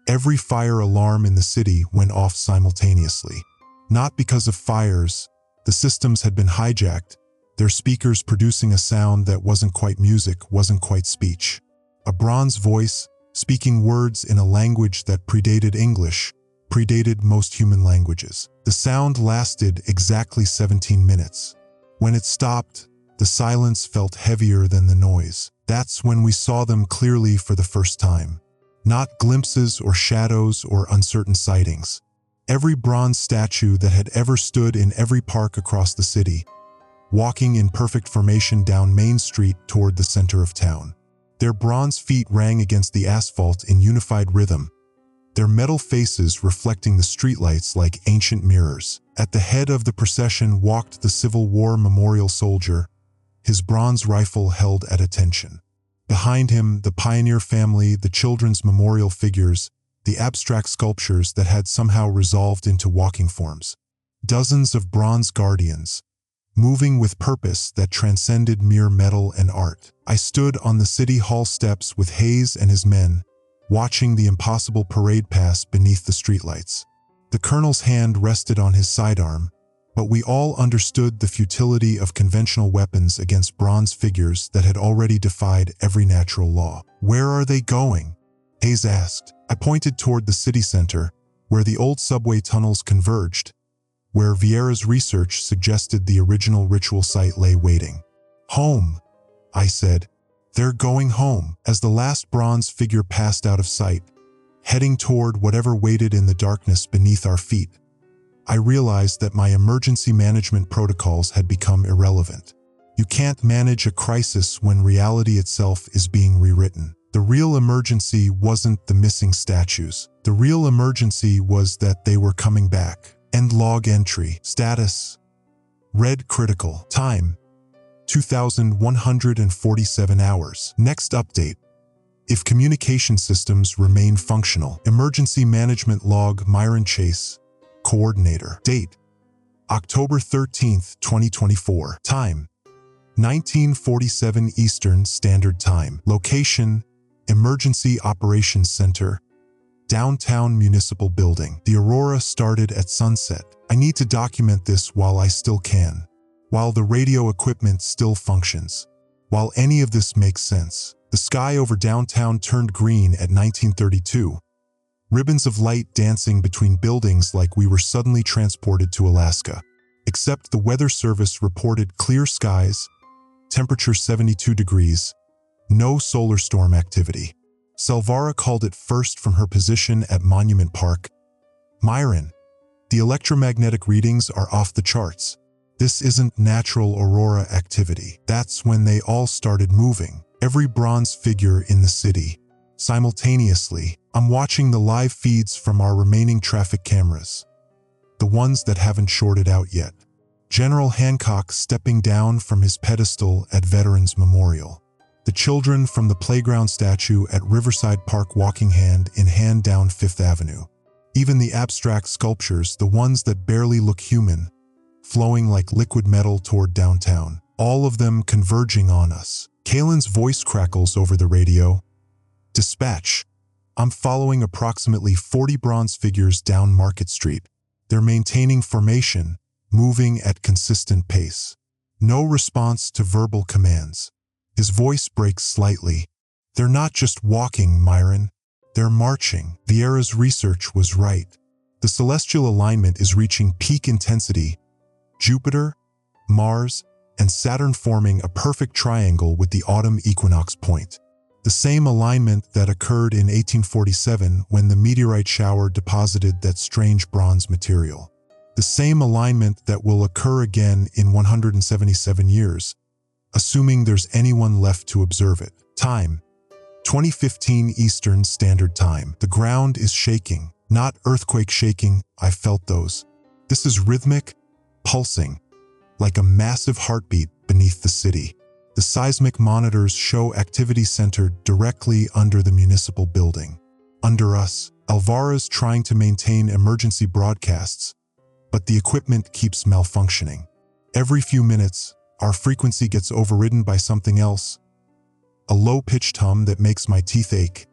every fire alarm in the city went off simultaneously. Not because of fires, the systems had been hijacked, their speakers producing a sound that wasn't quite music, wasn't quite speech. A bronze voice, speaking words in a language that predated English, predated most human languages. The sound lasted exactly 17 minutes. When it stopped, the silence felt heavier than the noise. That's when we saw them clearly for the first time. Not glimpses or shadows or uncertain sightings. Every bronze statue that had ever stood in every park across the city, walking in perfect formation down Main Street toward the center of town. Their bronze feet rang against the asphalt in unified rhythm, their metal faces reflecting the streetlights like ancient mirrors. At the head of the procession walked the Civil War memorial soldier, his bronze rifle held at attention. Behind him, the pioneer family, the children's memorial figures, the abstract sculptures that had somehow resolved into walking forms. Dozens of bronze guardians, moving with purpose that transcended mere metal and art. I stood on the city hall steps with Hayes and his men, watching the impossible parade pass beneath the streetlights. The colonel's hand rested on his sidearm, but we all understood the futility of conventional weapons against bronze figures that had already defied every natural law. "Where are they going?" Hayes asked. I pointed toward the city center, where the old subway tunnels converged, where Vieira's research suggested the original ritual site lay waiting. "Home," I said. "They're going home." As the last bronze figure passed out of sight, heading toward whatever waited in the darkness beneath our feet, I realized that my emergency management protocols had become irrelevant. You can't manage a crisis when reality itself is being rewritten. The real emergency wasn't the missing statues. The real emergency was that they were coming back. End log entry. Status: red critical. Time: 2,147 hours. Next update: if communication systems remain functional. Emergency management log. Myron Chase, coordinator. Date: October 13th, 2024. Time: 1947 Eastern Standard Time. Location: Emergency Operations Center, Downtown Municipal Building. The aurora started at sunset. I need to document this while I still can, while the radio equipment still functions, while any of this makes sense. The sky over downtown turned green at 1932, ribbons of light dancing between buildings like we were suddenly transported to Alaska. except the weather service reported clear skies, temperature 72 degrees, no solar storm activity. Salvara called it first from her position at Monument Park. Myron, the electromagnetic readings are off the charts. This isn't natural aurora activity. That's when they all started moving. Every bronze figure in the city. Simultaneously, I'm watching the live feeds from our remaining traffic cameras. The ones that haven't shorted out yet. General Hancock stepping down from his pedestal at Veterans Memorial. The children from the playground statue at Riverside Park walking hand in hand down Fifth Avenue. Even the abstract sculptures, the ones that barely look human, flowing like liquid metal toward downtown. All of them converging on us. Kalen's voice crackles over the radio. Dispatch. I'm following approximately 40 bronze figures down Market Street. They're maintaining formation, moving at consistent pace. No response to verbal commands. His voice breaks slightly. They're not just walking, Myron. They're marching. Vieira's research was right. The celestial alignment is reaching peak intensity. Jupiter, Mars, and Saturn forming a perfect triangle with the autumn equinox point. The same alignment that occurred in 1847 when the meteorite shower deposited that strange bronze material. The same alignment that will occur again in 177 years, assuming there's anyone left to observe it. Time: 2015 Eastern Standard Time. The ground is shaking. Not earthquake shaking, I felt those. This is rhythmic, pulsing, like a massive heartbeat beneath the city. The seismic monitors show activity centered directly under the municipal building. Under us, Alvara's trying to maintain emergency broadcasts, but the equipment keeps malfunctioning. Every few minutes, our frequency gets overridden by something else. A low-pitched hum that makes my teeth ache.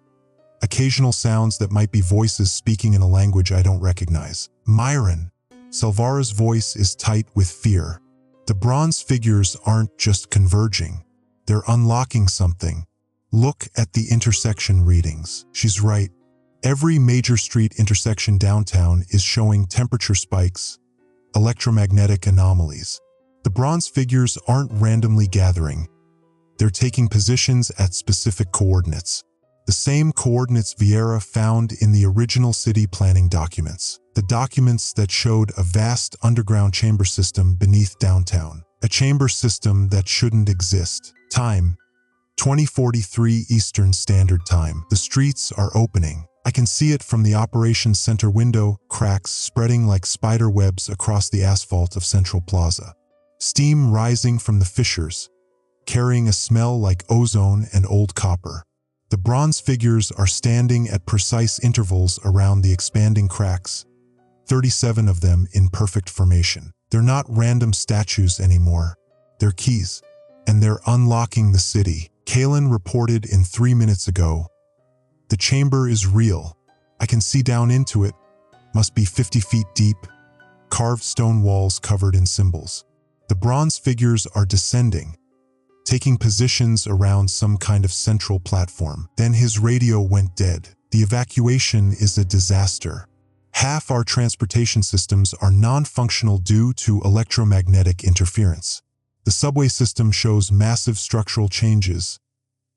Occasional sounds that might be voices speaking in a language I don't recognize. Myron. Salvara's voice is tight with fear. The bronze figures aren't just converging. They're unlocking something. Look at the intersection readings. She's right. Every major street intersection downtown is showing temperature spikes, electromagnetic anomalies. The bronze figures aren't randomly gathering. They're taking positions at specific coordinates. The same coordinates Vieira found in the original city planning documents. The documents that showed a vast underground chamber system beneath downtown. A chamber system that shouldn't exist. Time: 2043 Eastern Standard Time. The streets are opening. I can see it from the operations center window, cracks spreading like spider webs across the asphalt of Central Plaza. Steam rising from the fissures, carrying a smell like ozone and old copper. The bronze figures are standing at precise intervals around the expanding cracks, 37 of them in perfect formation. They're not random statues anymore. They're keys, and they're unlocking the city. Kalen reported in 3 minutes ago. The chamber is real. I can see down into it. Must be 50 feet deep. Carved stone walls covered in symbols. The bronze figures are descending, taking positions around some kind of central platform. Then his radio went dead. The evacuation is a disaster. Half our transportation systems are non-functional due to electromagnetic interference. The subway system shows massive structural changes.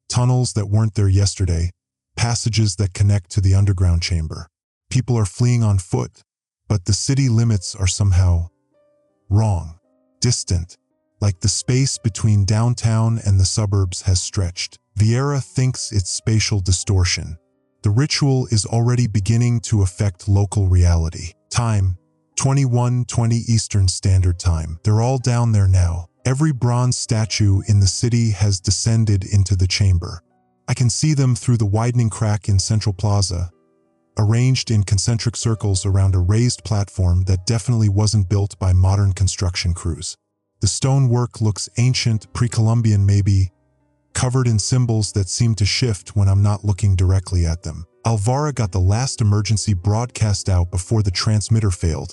Tunnels that weren't there yesterday, passages that connect to the underground chamber. People are fleeing on foot, but the city limits are somehow wrong, distant. Like the space between downtown and the suburbs has stretched. Vieira thinks it's spatial distortion. The ritual is already beginning to affect local reality. Time: 21:20 Eastern Standard Time. They're all down there now. Every bronze statue in the city has descended into the chamber. I can see them through the widening crack in Central Plaza, arranged in concentric circles around a raised platform that definitely wasn't built by modern construction crews. The stonework looks ancient, pre-Columbian maybe, covered in symbols that seem to shift when I'm not looking directly at them. Alvara got the last emergency broadcast out before the transmitter failed.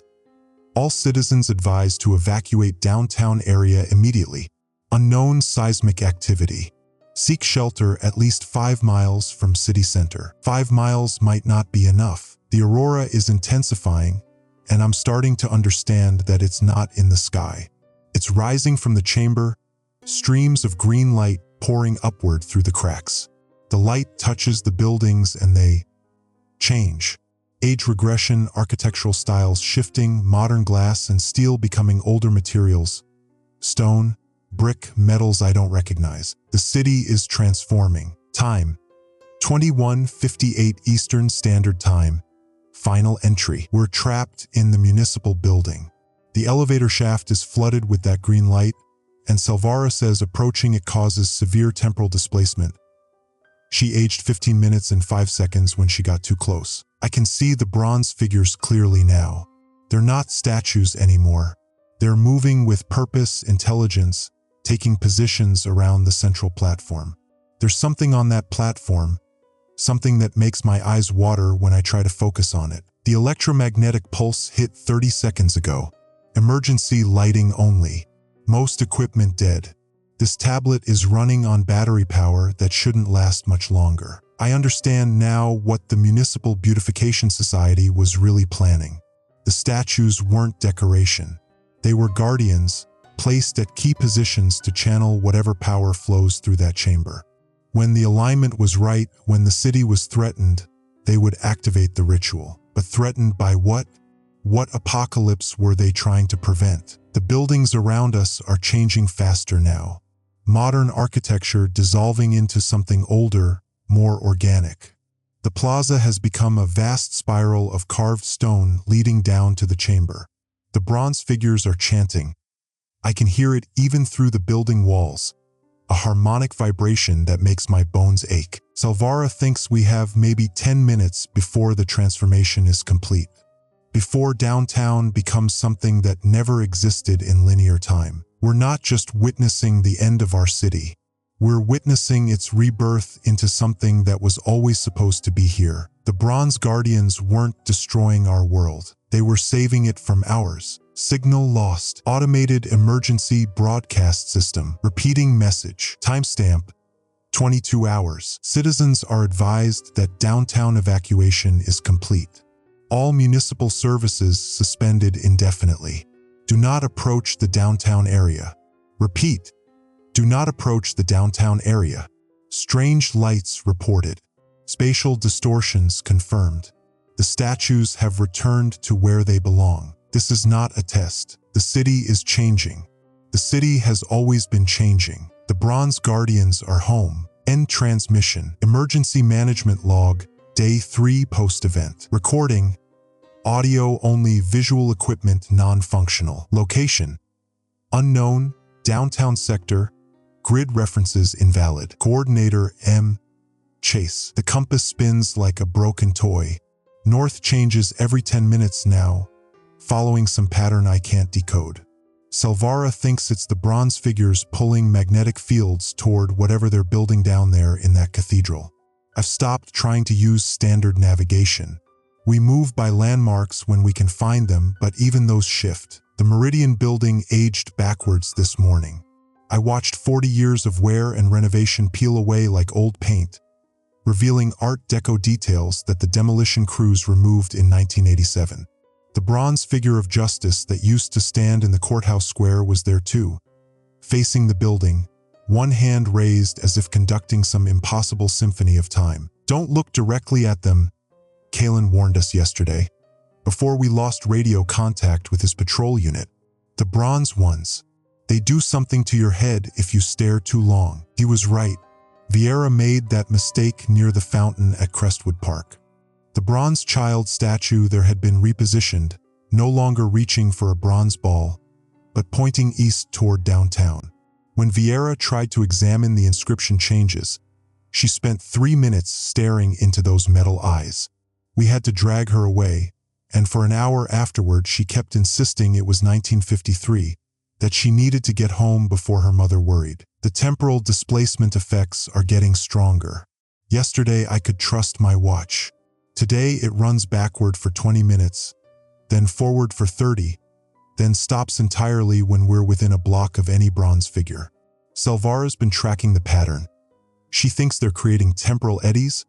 All citizens advised to evacuate downtown area immediately. Unknown seismic activity. Seek shelter at least 5 miles from city center. 5 miles might not be enough. The aurora is intensifying, and I'm starting to understand that it's not in the sky. It's rising from the chamber, streams of green light pouring upward through the cracks. The light touches the buildings and they change. Age regression, architectural styles shifting, modern glass and steel becoming older materials. Stone, brick, metals I don't recognize. The city is transforming. Time: 21:58 Eastern Standard Time. Final entry. We're trapped in the municipal building. The elevator shaft is flooded with that green light, and Salvara says approaching it causes severe temporal displacement. She aged 15 minutes and 5 seconds when she got too close. I can see the bronze figures clearly now. They're not statues anymore. They're moving with purpose, intelligence, taking positions around the central platform. There's something on that platform, something that makes my eyes water when I try to focus on it. The electromagnetic pulse hit 30 seconds ago. Emergency lighting only. Most equipment dead. This tablet is running on battery power that shouldn't last much longer. I understand now what the Municipal Beautification Society was really planning. The statues weren't decoration. They were guardians, placed at key positions to channel whatever power flows through that chamber. When the alignment was right, when the city was threatened, they would activate the ritual. But threatened by what? What apocalypse were they trying to prevent? The buildings around us are changing faster now. Modern architecture dissolving into something older, more organic. The plaza has become a vast spiral of carved stone leading down to the chamber. The bronze figures are chanting. I can hear it even through the building walls, a harmonic vibration that makes my bones ache. Salvara thinks we have maybe 10 minutes before the transformation is complete. Before downtown becomes something that never existed in linear time. We're not just witnessing the end of our city. We're witnessing its rebirth into something that was always supposed to be here. The Bronze Guardians weren't destroying our world. They were saving it from ours. Signal lost. Automated emergency broadcast system. Repeating message. Timestamp: 22 hours. Citizens are advised that downtown evacuation is complete. All municipal services suspended indefinitely. Do not approach the downtown area. Repeat, do not approach the downtown area. Strange lights reported. Spatial distortions confirmed. The statues have returned to where they belong. This is not a test. The city is changing. The city has always been changing. The Bronze Guardians are home. End transmission. Emergency management log, day 3 post-event. Recording. Audio only, visual equipment non-functional. Location: unknown, downtown sector, grid references invalid. Coordinator M. Chase. The compass spins like a broken toy. North changes every 10 minutes now, following some pattern I can't decode. Salvara thinks it's the bronze figures pulling magnetic fields toward whatever they're building down there in that cathedral. I've stopped trying to use standard navigation. We move by landmarks when we can find them, but even those shift. The Meridian building aged backwards this morning. I watched 40 years of wear and renovation peel away like old paint, revealing Art Deco details that the demolition crews removed in 1987. The bronze figure of justice that used to stand in the courthouse square was there too, facing the building, one hand raised as if conducting some impossible symphony of time. Don't look directly at them, Kalen warned us yesterday, before we lost radio contact with his patrol unit. The bronze ones, they do something to your head if you stare too long. He was right. Vieira made that mistake near the fountain at Crestwood Park. The bronze child statue there had been repositioned, no longer reaching for a bronze ball, but pointing east toward downtown. When Vieira tried to examine the inscription changes, she spent 3 minutes staring into those metal eyes. We had to drag her away, and for an hour afterward she kept insisting it was 1953, that she needed to get home before her mother worried. The temporal displacement effects are getting stronger. Yesterday I could trust my watch. Today it runs backward for 20 minutes, then forward for 30, then stops entirely when we're within a block of any bronze figure. Salvara's been tracking the pattern. She thinks they're creating temporal eddies,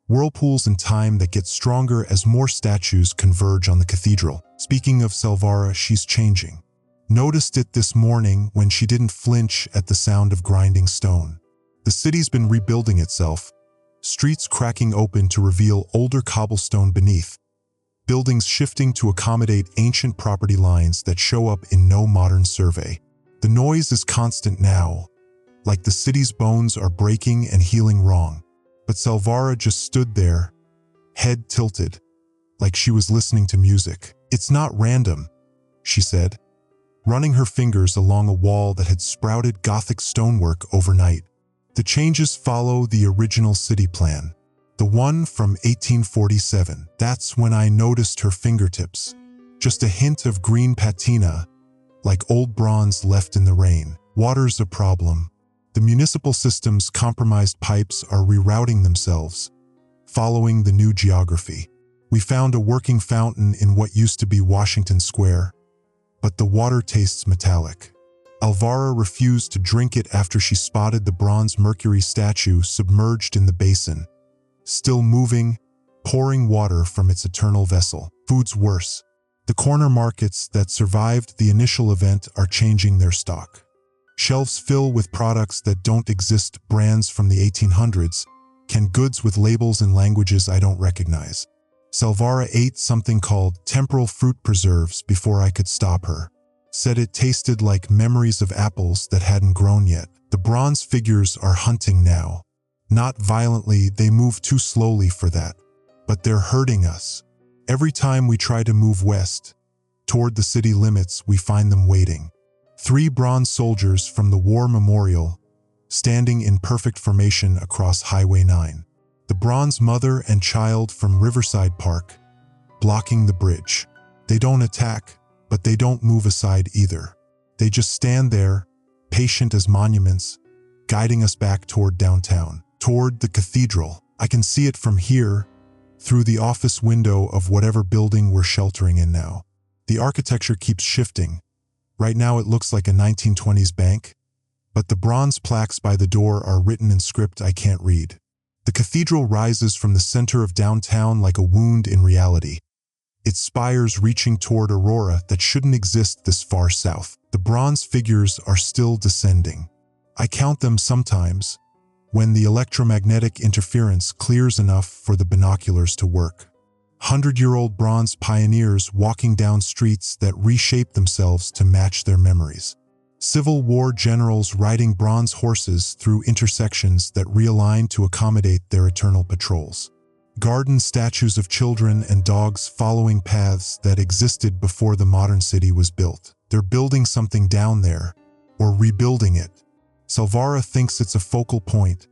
whirlpools in time that get stronger as more statues converge on the cathedral. Speaking of Salvara, she's changing. Noticed it this morning when she didn't flinch at the sound of grinding stone. The city's been rebuilding itself, streets cracking open to reveal older cobblestone beneath, buildings shifting to accommodate ancient property lines that show up in no modern survey. The noise is constant now, like the city's bones are breaking and healing wrong. But Salvara just stood there, head tilted, like she was listening to music. "It's not random," she said, running her fingers along a wall that had sprouted Gothic stonework overnight. "The changes follow the original city plan, the one from 1847. That's when I noticed her fingertips. Just a hint of green patina, like old bronze left in the rain. Water's a problem. The municipal system's compromised pipes are rerouting themselves, following the new geography. We found a working fountain in what used to be Washington Square, but the water tastes metallic." Alvara refused to drink it after she spotted the bronze Mercury statue submerged in the basin, still moving, pouring water from its eternal vessel. Food's worse. The corner markets that survived the initial event are changing their stock. Shelves fill with products that don't exist, brands from the 1800s, canned goods with labels in languages I don't recognize. Salvara ate something called temporal fruit preserves before I could stop her. Said it tasted like memories of apples that hadn't grown yet. The bronze figures are hunting now. Not violently, they move too slowly for that. But they're hurting us. Every time we try to move west, toward the city limits, we find them waiting. 3 bronze soldiers from the war memorial, standing in perfect formation across Highway 9. The bronze mother and child from Riverside Park, blocking the bridge. They don't attack, but they don't move aside either. They just stand there, patient as monuments, guiding us back toward downtown, toward the cathedral. I can see it from here, through the office window of whatever building we're sheltering in now. The architecture keeps shifting. Right now it looks like a 1920s bank, but the bronze plaques by the door are written in script I can't read. The cathedral rises from the center of downtown like a wound in reality, its spires reaching toward aurora that shouldn't exist this far south. The bronze figures are still descending. I count them sometimes, when the electromagnetic interference clears enough for the binoculars to work. 100-year-old bronze pioneers walking down streets that reshape themselves to match their memories. Civil War generals riding bronze horses through intersections that realign to accommodate their eternal patrols. Garden statues of children and dogs following paths that existed before the modern city was built. They're building something down there, or rebuilding it. Salvara thinks it's a focal point,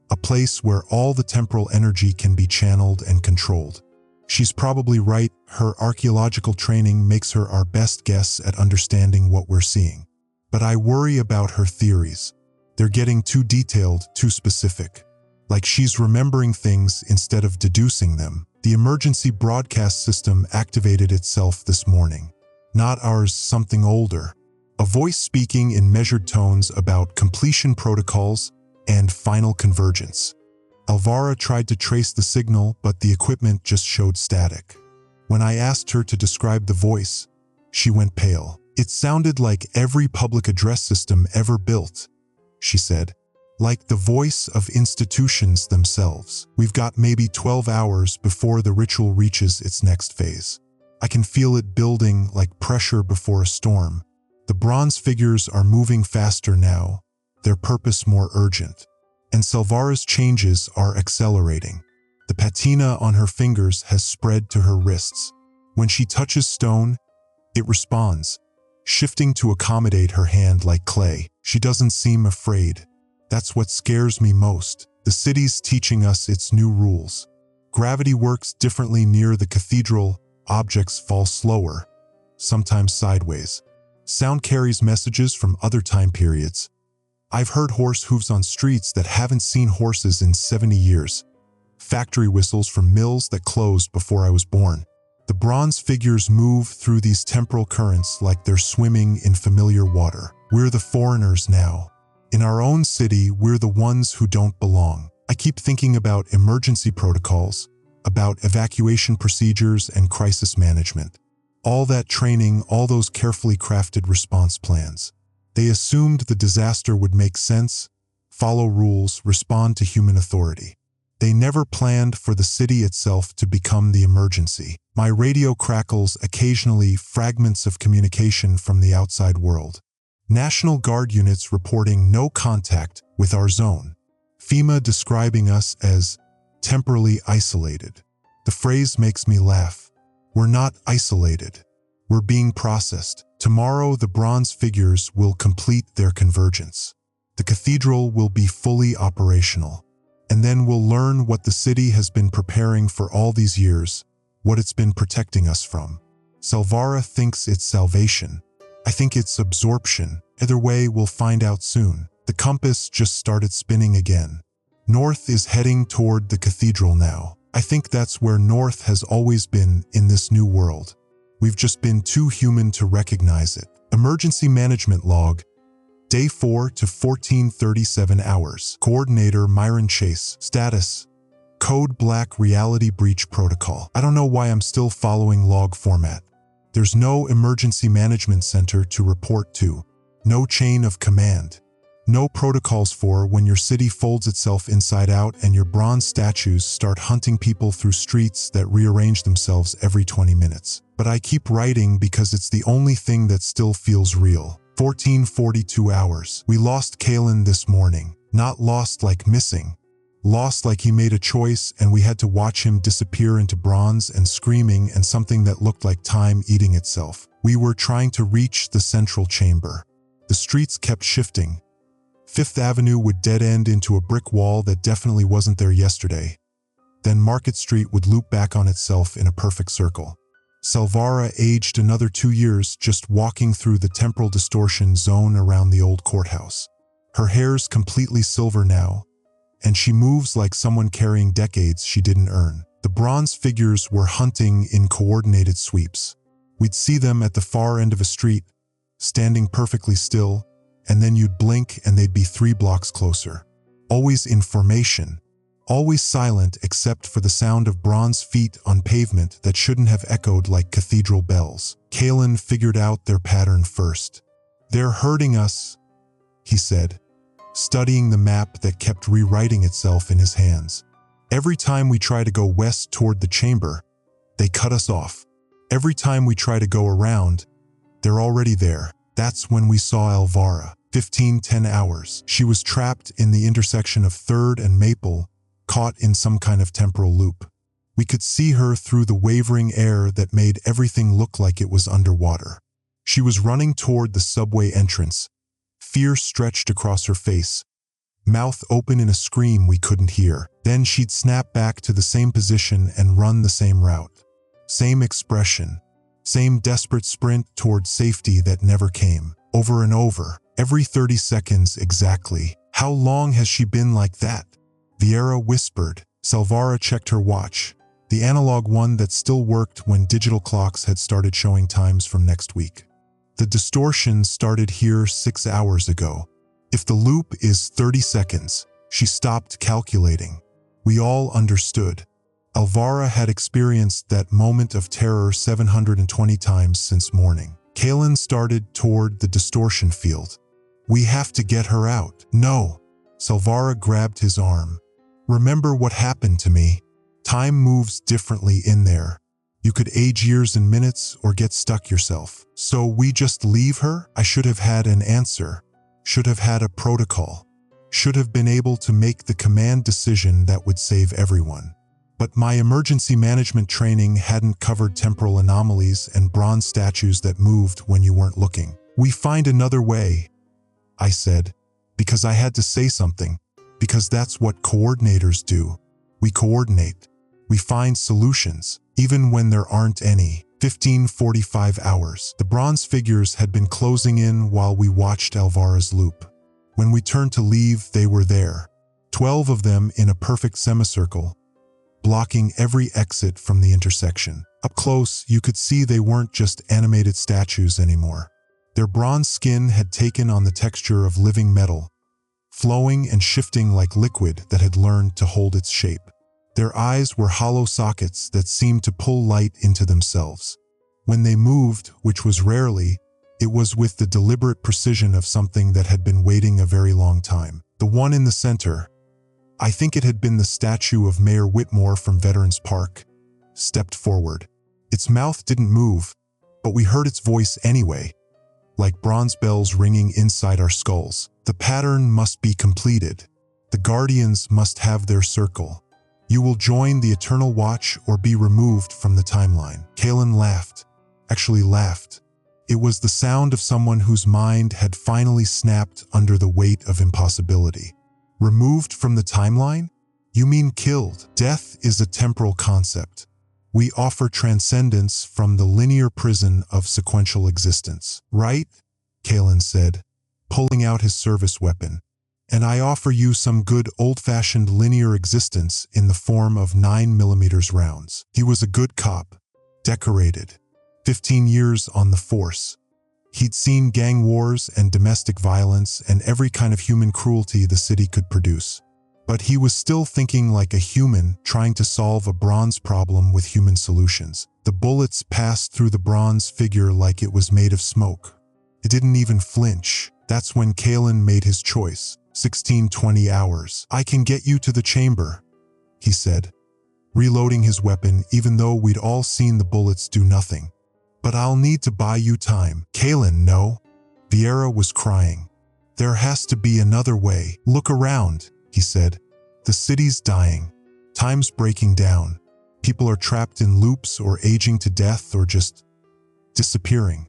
a place where all the temporal energy can be channeled and controlled. She's probably right. Her archaeological training makes her our best guess at understanding what we're seeing. But I worry about her theories. They're getting too detailed, too specific. Like she's remembering things instead of deducing them. The emergency broadcast system activated itself this morning. Not ours, something older. A voice speaking in measured tones about completion protocols and final convergence. Alvara tried to trace the signal, but the equipment just showed static. When I asked her to describe the voice, she went pale. "It sounded like every public address system ever built," she said. "Like the voice of institutions themselves. We've got maybe 12 hours before the ritual reaches its next phase. I can feel it building like pressure before a storm. The bronze figures are moving faster now, their purpose more urgent. And Salvara's changes are accelerating. The patina on her fingers has spread to her wrists. When she touches stone, it responds, shifting to accommodate her hand like clay. She doesn't seem afraid. That's what scares me most. The city's teaching us its new rules. Gravity works differently near the cathedral, objects fall slower, sometimes sideways. Sound carries messages from other time periods. I've heard horse hooves on streets that haven't seen horses in 70 years. Factory whistles from mills that closed before I was born. The bronze figures move through these temporal currents like they're swimming in familiar water. We're the foreigners now. In our own city, we're the ones who don't belong. I keep thinking about emergency protocols, about evacuation procedures and crisis management. All that training, all those carefully crafted response plans. They assumed the disaster would make sense, follow rules, respond to human authority. They never planned for the city itself to become the emergency. My radio crackles occasionally, fragments of communication from the outside world. National Guard units reporting no contact with our zone. FEMA describing us as temporally isolated. The phrase makes me laugh. We're not isolated. We're being processed. Tomorrow, the bronze figures will complete their convergence. The cathedral will be fully operational. And then we'll learn what the city has been preparing for all these years, what it's been protecting us from. Salvara thinks it's salvation. I think it's absorption. Either way, we'll find out soon. The compass just started spinning again. North is heading toward the cathedral now. I think that's where North has always been in this new world. We've just been too human to recognize it. Emergency management log. Day 4 to 14:37 hours. Coordinator Myron Chase. Status: Code Black Reality Breach Protocol. I don't know why I'm still following log format. There's no emergency management center to report to. No chain of command. No protocols for when your city folds itself inside out and your bronze statues start hunting people through streets that rearrange themselves every 20 minutes. But I keep writing because it's the only thing that still feels real. 14:42 hours. We lost Kalen this morning. Not lost like missing. Lost like he made a choice and we had to watch him disappear into bronze and screaming and something that looked like time eating itself. We were trying to reach the central chamber. The streets kept shifting. Fifth Avenue would dead end into a brick wall that definitely wasn't there yesterday. Then Market Street would loop back on itself in a perfect circle. Salvara aged another 2 years just walking through the temporal distortion zone around the old courthouse. Her hair's completely silver now, and she moves like someone carrying decades she didn't earn. The bronze figures were hunting in coordinated sweeps. We'd see them at the far end of a street, standing perfectly still, and then you'd blink and they'd be 3 blocks closer. Always in formation. Always silent except for the sound of bronze feet on pavement that shouldn't have echoed like cathedral bells. Kalen figured out their pattern first. "They're hurting us," he said, studying the map that kept rewriting itself in his hands. "Every time we try to go west toward the chamber, they cut us off. Every time we try to go around, they're already there." That's when we saw Alvara. 15:10 hours. She was trapped in the intersection of 3rd and Maple, caught in some kind of temporal loop. We could see her through the wavering air that made everything look like it was underwater. She was running toward the subway entrance, fear stretched across her face, mouth open in a scream we couldn't hear. Then she'd snap back to the same position and run the same route. Same expression, same desperate sprint toward safety that never came. Over and over, every 30 seconds exactly. How long has she been like that? Vieira whispered. Salvara checked her watch, the analog one that still worked when digital clocks had started showing times from next week. The distortion started here 6 hours ago. If the loop is 30 seconds, she stopped calculating. We all understood. Alvara had experienced that moment of terror 720 times since morning. Kalen started toward the distortion field. "We have to get her out." "No." Salvara grabbed his arm. "Remember what happened to me. Time moves differently in there. You could age years in minutes or get stuck yourself. So we just leave her?" I should have had an answer. Should have had a protocol. Should have been able to make the command decision that would save everyone. But my emergency management training hadn't covered temporal anomalies and bronze statues that moved when you weren't looking. "We find another way," I said, because I had to say something, because that's what coordinators do. We coordinate. We find solutions, even when there aren't any. 15:45 hours. The bronze figures had been closing in while we watched Alvara's loop. When we turned to leave, they were there. 12 of them in a perfect semicircle, blocking every exit from the intersection. Up close, you could see they weren't just animated statues anymore. Their bronze skin had taken on the texture of living metal, flowing and shifting like liquid that had learned to hold its shape. Their eyes were hollow sockets that seemed to pull light into themselves. When they moved, which was rarely, it was with the deliberate precision of something that had been waiting a very long time. The one in the center, I think it had been the statue of Mayor Whitmore from Veterans Park, stepped forward. Its mouth didn't move, but we heard its voice anyway, like bronze bells ringing inside our skulls. The pattern must be completed. The Guardians must have their circle. You will join the Eternal Watch or be removed from the timeline. Kalen laughed. Actually laughed. It was the sound of someone whose mind had finally snapped under the weight of impossibility. Removed from the timeline? You mean killed? Death is a temporal concept. We offer transcendence from the linear prison of sequential existence. Right? Kalen said, pulling out his service weapon. And I offer you some good old-fashioned linear existence in the form of 9mm rounds. He was a good cop, decorated, 15 years on the force. He'd seen gang wars and domestic violence and every kind of human cruelty the city could produce. But he was still thinking like a human, trying to solve a bronze problem with human solutions. The bullets passed through the bronze figure like it was made of smoke. It didn't even flinch. That's when Kalen made his choice. 16-20 hours. I can get you to the chamber, he said, reloading his weapon even though we'd all seen the bullets do nothing. But I'll need to buy you time. Kalen, no. Vieira was crying. There has to be another way. Look around, he said. The city's dying. Time's breaking down. People are trapped in loops or aging to death or just disappearing.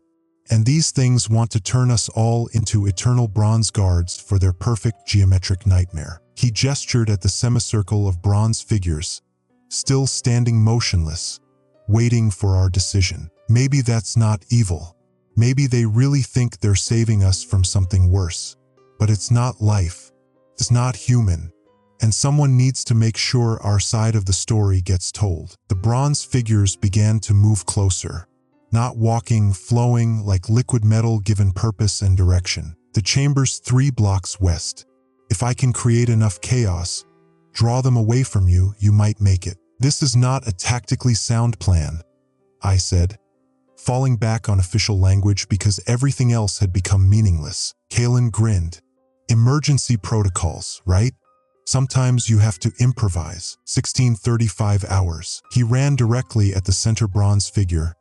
And these things want to turn us all into eternal bronze guards for their perfect geometric nightmare. He gestured at the semicircle of bronze figures, still standing motionless, waiting for our decision. Maybe that's not evil. Maybe they really think they're saving us from something worse. But it's not life. It's not human. And someone needs to make sure our side of the story gets told. The bronze figures began to move closer. Not walking, flowing like liquid metal given purpose and direction. The chamber's 3 blocks west. If I can create enough chaos, draw them away from you, you might make it. This is not a tactically sound plan, I said, falling back on official language because everything else had become meaningless. Kalen grinned. Emergency protocols, right? Sometimes you have to improvise. 16-35 hours. He ran directly at the center bronze figure,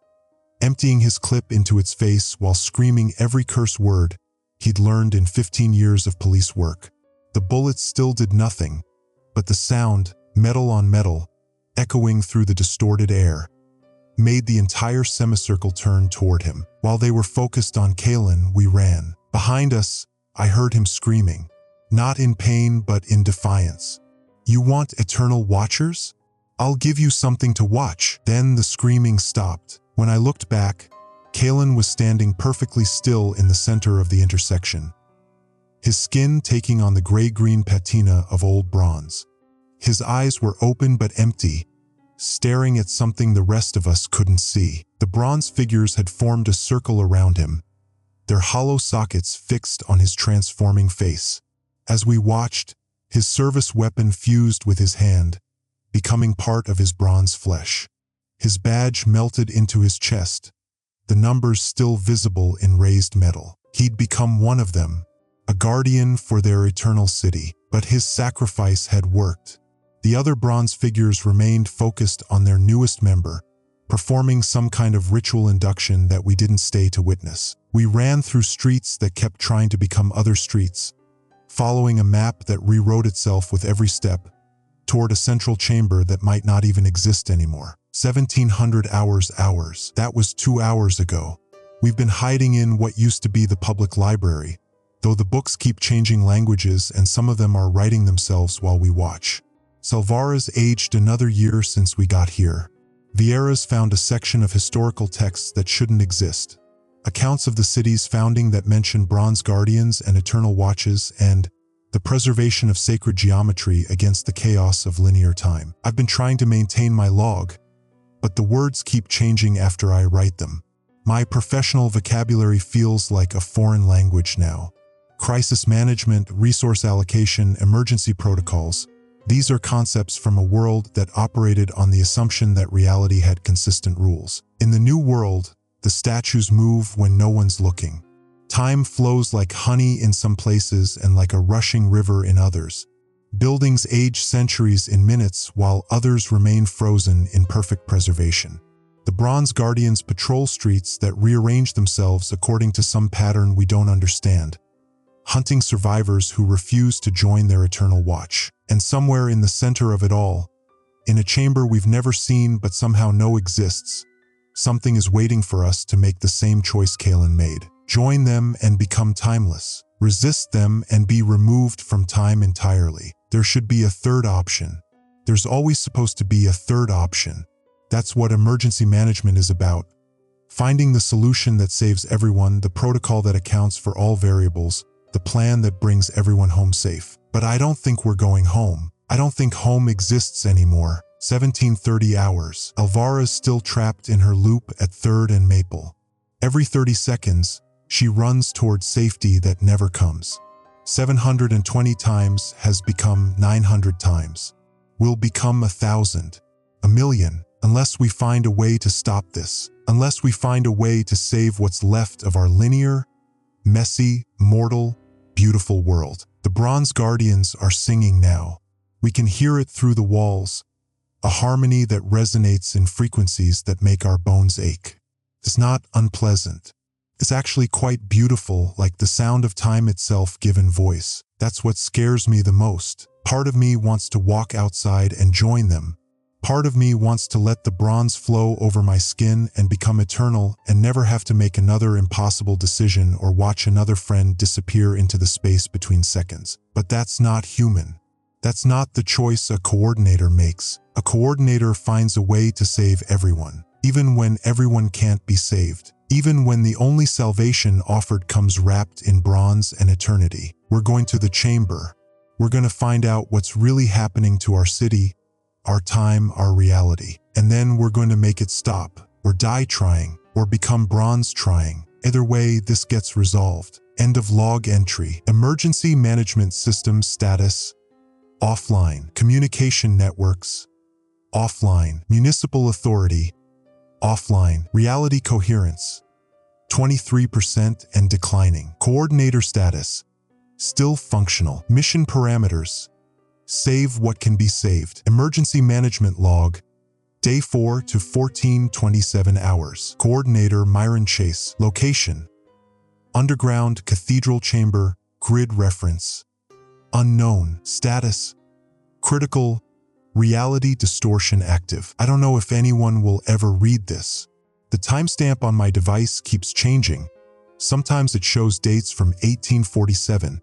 emptying his clip into its face while screaming every curse word he'd learned in 15 years of police work. The bullets still did nothing, but the sound, metal on metal, echoing through the distorted air, made the entire semicircle turn toward him. While they were focused on Kalen, we ran. Behind us, I heard him screaming, not in pain but in defiance. You want eternal watchers? I'll give you something to watch. Then the screaming stopped. When I looked back, Kalen was standing perfectly still in the center of the intersection, his skin taking on the gray-green patina of old bronze. His eyes were open but empty, staring at something the rest of us couldn't see. The bronze figures had formed a circle around him, their hollow sockets fixed on his transforming face. As we watched, his service weapon fused with his hand, becoming part of his bronze flesh. His badge melted into his chest, the numbers still visible in raised metal. He'd become one of them, a guardian for their eternal city. But his sacrifice had worked. The other bronze figures remained focused on their newest member, performing some kind of ritual induction that we didn't stay to witness. We ran through streets that kept trying to become other streets, following a map that rewrote itself with every step, toward a central chamber that might not even exist anymore. 1700 hours. That was 2 hours ago. We've been hiding in what used to be the public library, though the books keep changing languages and some of them are writing themselves while we watch. Salvara's aged another year since we got here. Vieira's found a section of historical texts that shouldn't exist. Accounts of the city's founding that mention bronze guardians and eternal watches and the preservation of sacred geometry against the chaos of linear time. I've been trying to maintain my log, but the words keep changing after I write them. My professional vocabulary feels like a foreign language now. Crisis management, resource allocation, emergency protocols. These are concepts from a world that operated on the assumption that reality had consistent rules. In the new world, the statues move when no one's looking. Time flows like honey in some places and like a rushing river in others. Buildings age centuries in minutes while others remain frozen in perfect preservation. The Bronze Guardians patrol streets that rearrange themselves according to some pattern we don't understand, hunting survivors who refuse to join their eternal watch. And somewhere in the center of it all, in a chamber we've never seen but somehow know exists, something is waiting for us to make the same choice Kalen made. Join them and become timeless. Resist them and be removed from time entirely. There should be a third option. There's always supposed to be a third option. That's what emergency management is about. Finding the solution that saves everyone, the protocol that accounts for all variables, the plan that brings everyone home safe. But I don't think we're going home. I don't think home exists anymore. 17:30 hours. Elvira's still trapped in her loop at 3rd and Maple. Every 30 seconds, she runs towards safety that never comes. 720 times has become 900 times. Will become 1,000, 1,000,000, unless we find a way to stop this. Unless we find a way to save what's left of our linear, messy, mortal, beautiful world. The Bronze Guardians are singing now. We can hear it through the walls, a harmony that resonates in frequencies that make our bones ache. It's not unpleasant. It's actually quite beautiful, like the sound of time itself given voice. That's what scares me the most. Part of me wants to walk outside and join them. Part of me wants to let the bronze flow over my skin and become eternal and never have to make another impossible decision or watch another friend disappear into the space between seconds. But that's not human. That's not the choice a coordinator makes. A coordinator finds a way to save everyone, even when everyone can't be saved. Even when the only salvation offered comes wrapped in bronze and eternity. We're going to the chamber. We're going to find out what's really happening to our city, our time, our reality. And then we're going to make it stop, or die trying, or become bronze trying. Either way, this gets resolved. End of log entry. Emergency management system status. Offline. Communication networks. Offline. Municipal authority. Offline. Reality coherence. 23% and declining. Coordinator status. Still functional. Mission parameters. Save what can be saved. Emergency management log. Day 4 to 14:27 hours. Coordinator Myron Chase. Location. Underground Cathedral Chamber. Grid reference. Unknown. Status. Critical. Reality distortion active. I don't know if anyone will ever read this. The timestamp on my device keeps changing. Sometimes it shows dates from 1847,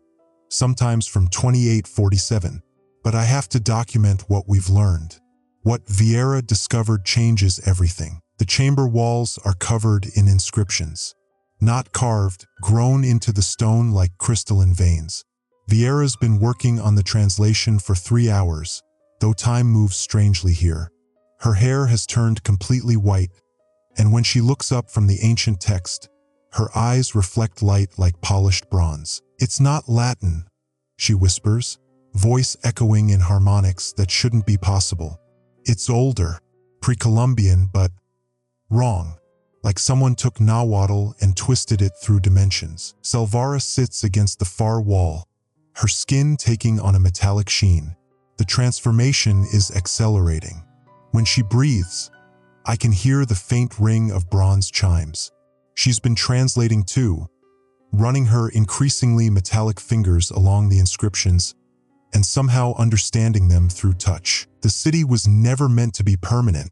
sometimes from 2847. But I have to document what we've learned. What Vieira discovered changes everything. The chamber walls are covered in inscriptions. Not carved, grown into the stone like crystalline veins. Vieira's been working on the translation for 3 hours, though time moves strangely here. Her hair has turned completely white, and when she looks up from the ancient text, her eyes reflect light like polished bronze. It's not Latin, she whispers, voice echoing in harmonics that shouldn't be possible. It's older, pre-Columbian, but wrong. Like someone took Nahuatl and twisted it through dimensions. Selvara sits against the far wall, her skin taking on a metallic sheen. The transformation is accelerating. When she breathes, I can hear the faint ring of bronze chimes. She's been translating too, running her increasingly metallic fingers along the inscriptions and somehow understanding them through touch. The city was never meant to be permanent,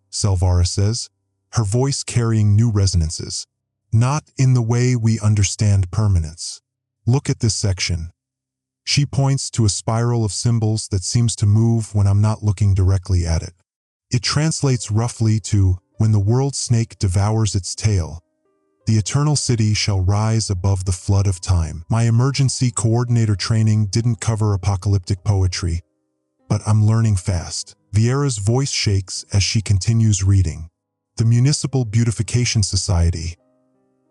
Selvara says, her voice carrying new resonances. Not in the way we understand permanence. Look at this section. She points to a spiral of symbols that seems to move when I'm not looking directly at it. It translates roughly to, when the world snake devours its tail, the eternal city shall rise above the flood of time. My emergency coordinator training didn't cover apocalyptic poetry, but I'm learning fast. Vieira's voice shakes as she continues reading. The Municipal Beautification Society.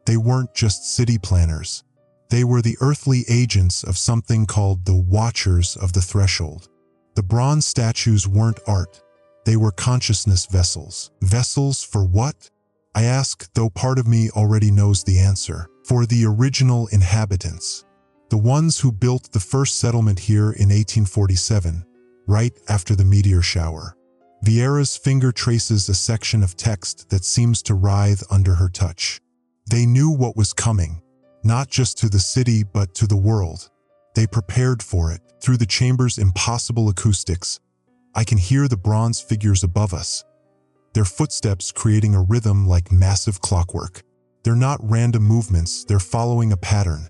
They weren't just city planners. They were the earthly agents of something called the Watchers of the Threshold. The bronze statues weren't art. They were consciousness vessels. Vessels for what? I ask, though part of me already knows the answer. For the original inhabitants. The ones who built the first settlement here in 1847, right after the meteor shower. Vieira's finger traces a section of text that seems to writhe under her touch. They knew what was coming, not just to the city but to the world. They prepared for it. Through the chamber's impossible acoustics, I can hear the bronze figures above us, their footsteps creating a rhythm like massive clockwork. They're not random movements, they're following a pattern,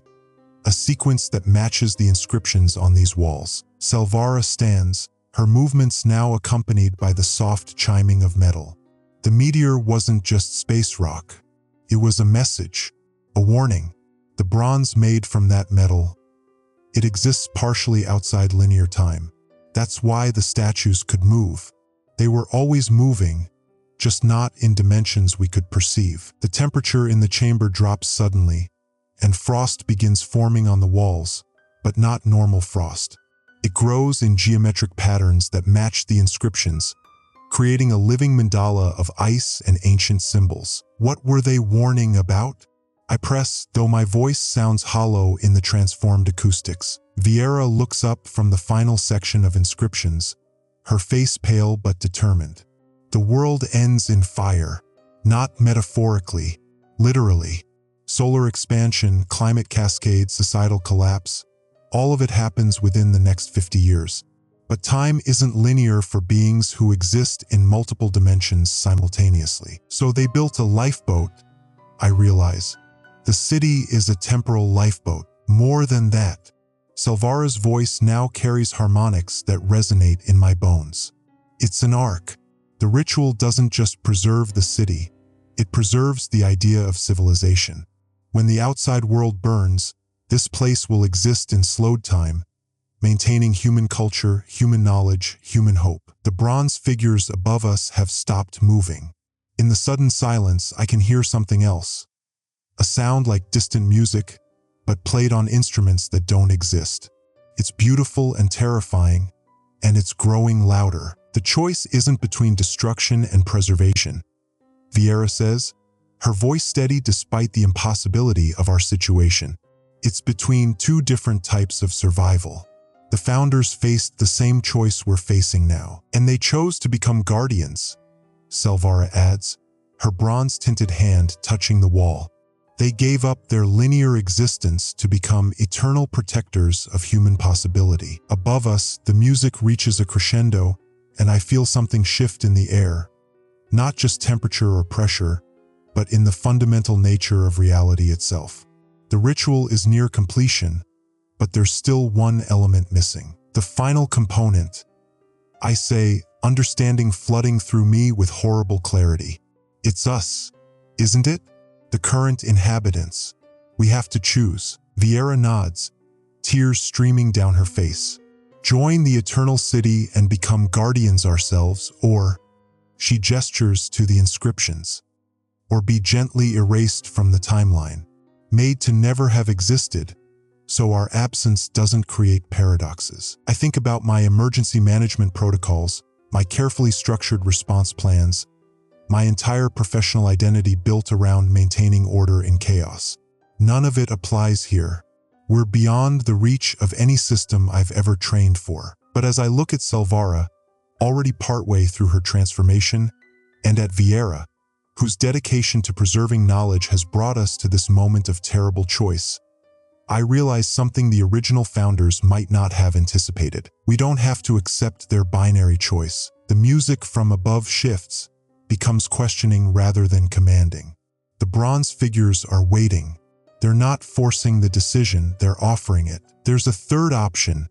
a sequence that matches the inscriptions on these walls. Salvara stands, her movements now accompanied by the soft chiming of metal. The meteor wasn't just space rock. It was a message, a warning. The bronze made from that metal, it exists partially outside linear time. That's why the statues could move. They were always moving, just not in dimensions we could perceive. The temperature in the chamber drops suddenly, and frost begins forming on the walls, but not normal frost. It grows in geometric patterns that match the inscriptions, creating a living mandala of ice and ancient symbols. What were they warning about? I press, though my voice sounds hollow in the transformed acoustics. Vieira looks up from the final section of inscriptions, her face pale but determined. The world ends in fire, not metaphorically, literally. Solar expansion, climate cascade, societal collapse, all of it happens within the next 50 years. But time isn't linear for beings who exist in multiple dimensions simultaneously. So they built a lifeboat, I realize. The city is a temporal lifeboat. More than that, Salvara's voice now carries harmonics that resonate in my bones. It's an arc. The ritual doesn't just preserve the city, it preserves the idea of civilization. When the outside world burns, this place will exist in slowed time, maintaining human culture, human knowledge, human hope. The bronze figures above us have stopped moving. In the sudden silence, I can hear something else. A sound like distant music, but played on instruments that don't exist. It's beautiful and terrifying, and it's growing louder. The choice isn't between destruction and preservation, Vieira says, her voice steady despite the impossibility of our situation. It's between two different types of survival. The founders faced the same choice we're facing now, and they chose to become guardians, Salvara adds, her bronze-tinted hand touching the wall. They gave up their linear existence to become eternal protectors of human possibility. Above us, the music reaches a crescendo, and I feel something shift in the air. Not just temperature or pressure, but in the fundamental nature of reality itself. The ritual is near completion, but there's still one element missing. The final component. I say, understanding flooding through me with horrible clarity. It's us, isn't it? The current inhabitants. We have to choose. Vieira nods, tears streaming down her face. Join the eternal city and become guardians ourselves, or, she gestures to the inscriptions, or be gently erased from the timeline, made to never have existed, so our absence doesn't create paradoxes. I think about my emergency management protocols, my carefully structured response plans, my entire professional identity built around maintaining order in chaos. None of it applies here. We're beyond the reach of any system I've ever trained for. But as I look at Salvara, already partway through her transformation, and at Vieira, whose dedication to preserving knowledge has brought us to this moment of terrible choice, I realize something the original founders might not have anticipated. We don't have to accept their binary choice. The music from above shifts, becomes questioning rather than commanding. The bronze figures are waiting. They're not forcing the decision, they're offering it. There's a third option.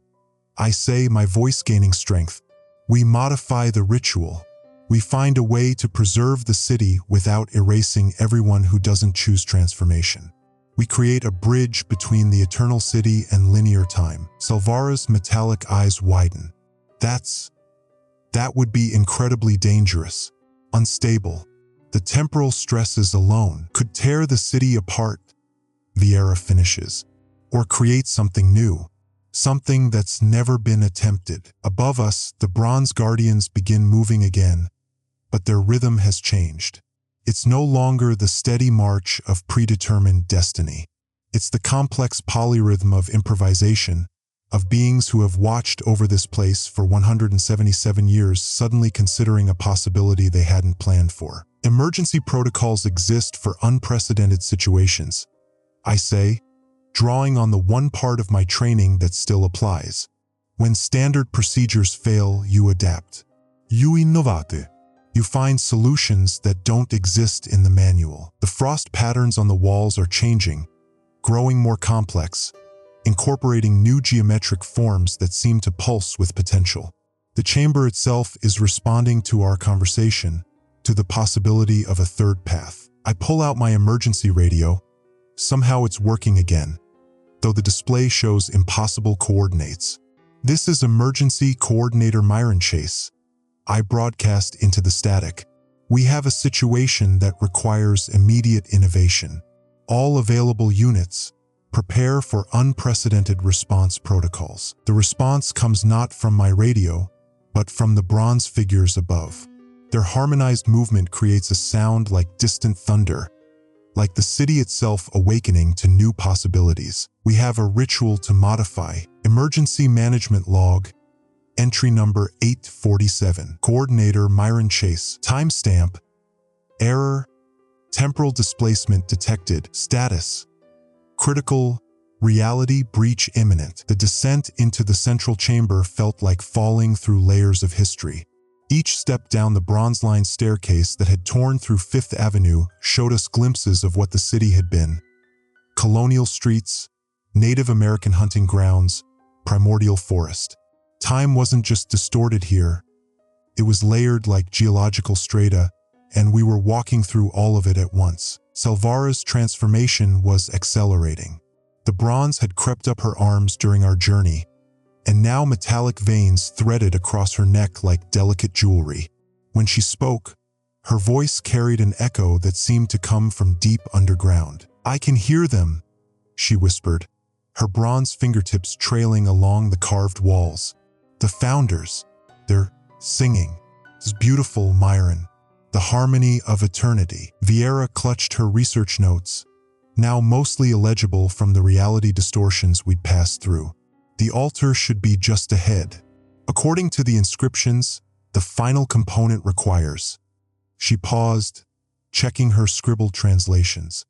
I say, my voice gaining strength. We modify the ritual. We find a way to preserve the city without erasing everyone who doesn't choose transformation. We create a bridge between the eternal city and linear time. Salvara's metallic eyes widen. That would be incredibly dangerous. Unstable. The temporal stresses alone could tear the city apart. Vieira finishes. or create something new, something that's never been attempted. Above us, the bronze guardians begin moving again, but their rhythm has changed. It's no longer the steady march of predetermined destiny. It's the complex polyrhythm of improvisation, of beings who have watched over this place for 177 years suddenly considering a possibility they hadn't planned for. Emergency protocols exist for unprecedented situations, I say, drawing on the one part of my training that still applies. When standard procedures fail, you adapt. You innovate. You find solutions that don't exist in the manual. The frost patterns on the walls are changing, growing more complex, incorporating new geometric forms that seem to pulse with potential. The chamber itself is responding to our conversation, to the possibility of a third path. I pull out my emergency radio. Somehow it's working again, though the display shows impossible coordinates. This is Emergency Coordinator Myron Chase. I broadcast into the static. We have a situation that requires immediate innovation. All available units, prepare for unprecedented response protocols. The response comes not from my radio, but from the bronze figures above. Their harmonized movement creates a sound like distant thunder, like the city itself awakening to new possibilities. We have a ritual to modify. Emergency Management Log, entry number 847. Coordinator Myron Chase. Timestamp. Error. Temporal displacement detected. Status. Critical. Reality breach imminent. The descent into the central chamber felt like falling through layers of history. Each step down the bronze-lined staircase that had torn through Fifth Avenue showed us glimpses of what the city had been. Colonial streets, Native American hunting grounds, primordial forest. Time wasn't just distorted here. It was layered like geological strata, and we were walking through all of it at once. Salvara's transformation was accelerating. The bronze had crept up her arms during our journey, and now metallic veins threaded across her neck like delicate jewelry. When she spoke, her voice carried an echo that seemed to come from deep underground. "I can hear them," she whispered, her bronze fingertips trailing along the carved walls. "The founders, they're singing. It's beautiful, Myron. The harmony of eternity." Vieira clutched her research notes, now mostly illegible from the reality distortions we'd passed through. "The altar should be just ahead. According to the inscriptions, the final component requires." She paused, checking her scribbled translations.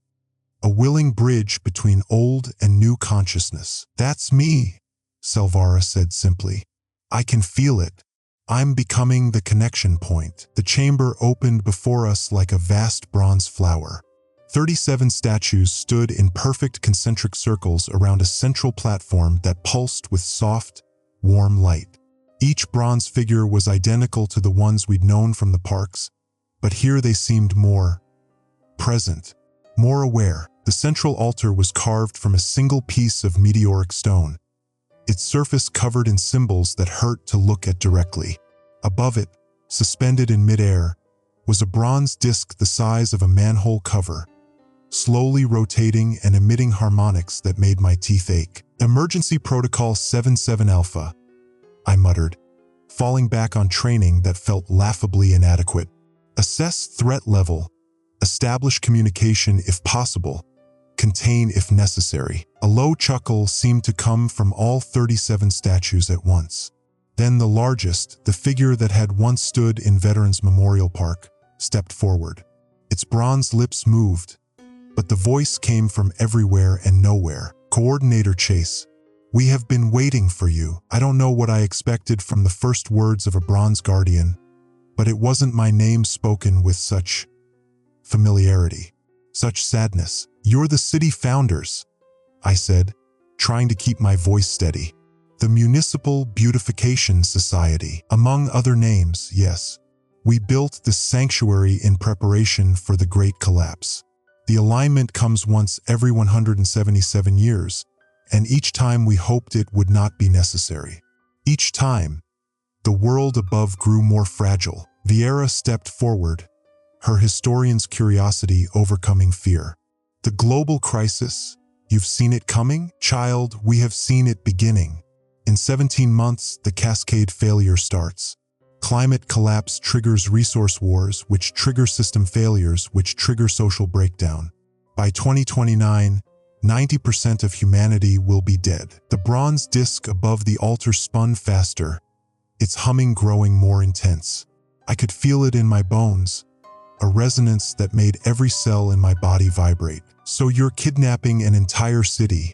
"A willing bridge between old and new consciousness." "That's me," Salvara said simply. "I can feel it. I'm becoming the connection point." The chamber opened before us like a vast bronze flower. 37 statues stood in perfect concentric circles around a central platform that pulsed with soft, warm light. Each bronze figure was identical to the ones we'd known from the parks, but here they seemed more present, more aware. The central altar was carved from a single piece of meteoric stone, its surface covered in symbols that hurt to look at directly. Above it, suspended in midair, was a bronze disc the size of a manhole cover, slowly rotating and emitting harmonics that made my teeth ache. "Emergency Protocol 77 Alpha," I muttered, falling back on training that felt laughably inadequate. "Assess threat level, establish communication if possible, contain if necessary." A low chuckle seemed to come from all 37 statues at once. Then the largest, the figure that had once stood in Veterans Memorial Park, stepped forward. Its bronze lips moved, but the voice came from everywhere and nowhere. "Coordinator Chase, we have been waiting for you." I don't know what I expected from the first words of a bronze guardian, but it wasn't my name spoken with such familiarity, such sadness. "You're the city founders," I said, trying to keep my voice steady. "The Municipal Beautification Society, among other names, yes. We built this sanctuary in preparation for the Great Collapse. The alignment comes once every 177 years, and each time we hoped it would not be necessary. Each time, the world above grew more fragile." Vieira stepped forward, her historian's curiosity overcoming fear. "The global crisis, You've seen it coming? Child, we have seen it beginning. In 17 months, the cascade failure starts. Climate collapse triggers resource wars, which trigger system failures, which trigger social breakdown. By 2029, 90% of humanity will be dead. The bronze disc above the altar spun faster, its humming growing more intense. I could feel it in my bones, a resonance that made every cell in my body vibrate. So you're kidnapping an entire city,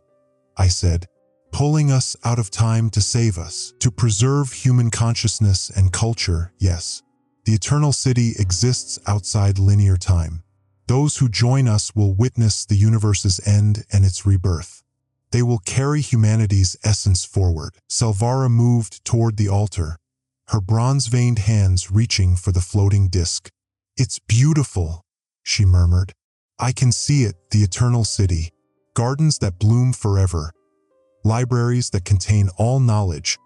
I said, pulling us out of time to save us, to preserve human consciousness and culture, yes. The eternal city exists outside linear time. Those who join us will witness the universe's end and its rebirth. They will carry humanity's essence forward. Salvara moved toward the altar, her bronze-veined hands reaching for the floating disc. It's beautiful, she murmured. I can see it, the eternal city. Gardens that bloom forever. Libraries that contain all knowledge.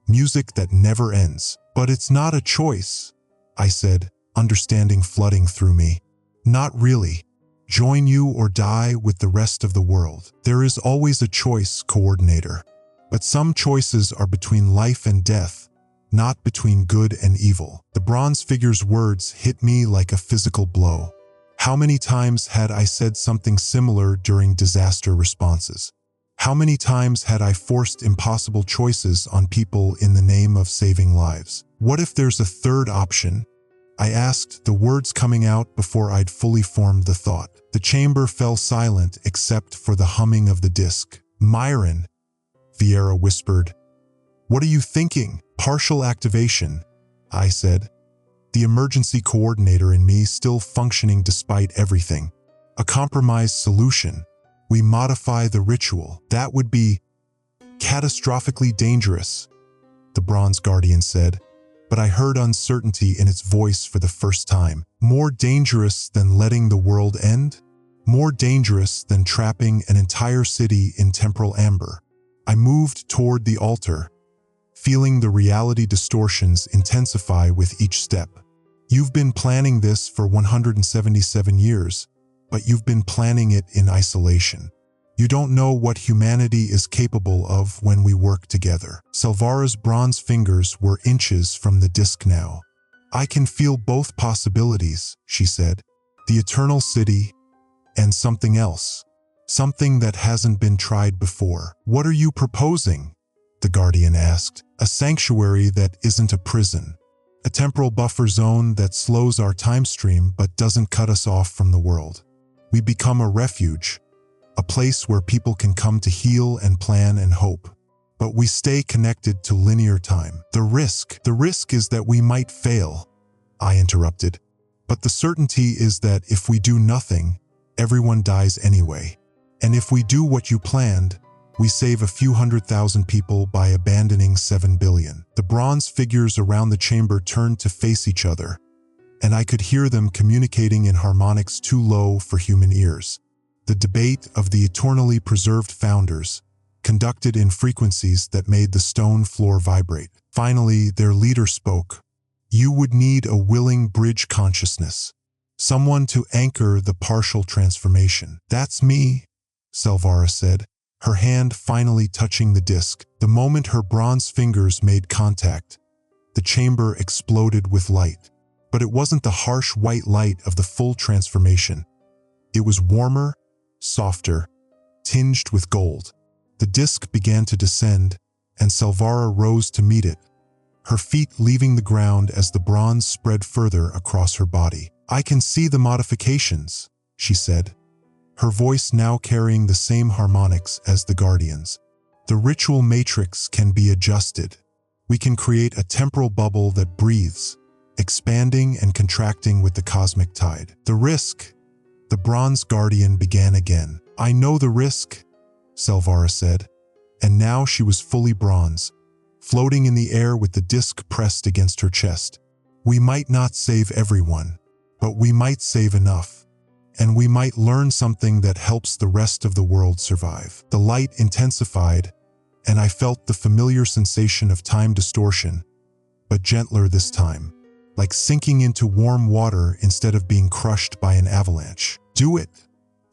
Music that never ends. But it's not a choice, I said, understanding flooding through me. Not really. Join you or die with the rest of the world. There is always a choice, coordinator. But some choices are between life and death, not between good and evil. The bronze figure's words hit me like a physical blow. How many times had I said something similar during disaster responses? How many times had I forced impossible choices on people in the name of saving lives? What if there's a third option? I asked, the words coming out before I'd fully formed the thought. The chamber fell silent except for the humming of the disc. Myron, Vieira whispered. What are you thinking? Partial activation, I said, the emergency coordinator in me still functioning despite everything. A compromise solution. We modify the ritual. That would be catastrophically dangerous, the Bronze Guardian said, but I heard uncertainty in its voice for the first time. More dangerous than letting the world end? More dangerous than trapping an entire city in temporal amber. I moved toward the altar, feeling the reality distortions intensify with each step. You've been planning this for 177 years, but you've been planning it in isolation. You don't know what humanity is capable of when we work together. Salvara's bronze fingers were inches from the disc now. I can feel both possibilities, she said. The eternal city and something else. Something that hasn't been tried before. What are you proposing? The Guardian asked. A sanctuary that isn't a prison. A temporal buffer zone that slows our time stream but doesn't cut us off from the world. We become a refuge, a place where people can come to heal and plan and hope. But we stay connected to linear time. The risk is that we might fail, I interrupted. But the certainty is that if we do nothing, everyone dies anyway. And if we do what you planned, we save a few 100,000 people by abandoning 7 billion. The bronze figures around the chamber turned to face each other, and I could hear them communicating in harmonics too low for human ears. The debate of the eternally preserved founders, conducted in frequencies that made the stone floor vibrate. Finally, their leader spoke. You would need a willing bridge consciousness, someone to anchor the partial transformation. That's me, Salvara said, her hand finally touching the disc. The moment her bronze fingers made contact, the chamber exploded with light. But it wasn't the harsh white light of the full transformation. It was warmer, softer, tinged with gold. The disc began to descend, and Salvara rose to meet it, her feet leaving the ground as the bronze spread further across her body. I can see the modifications, she said, her voice now carrying the same harmonics as the Guardians. The ritual matrix can be adjusted. We can create a temporal bubble that breathes, expanding and contracting with the cosmic tide. The risk, the Bronze Guardian began again. I know the risk, Salvara said, and now she was fully bronze, floating in the air with the disc pressed against her chest. We might not save everyone, but we might save enough. And we might learn something that helps the rest of the world survive. The light intensified, and I felt the familiar sensation of time distortion, but gentler this time, like sinking into warm water instead of being crushed by an avalanche. Do it,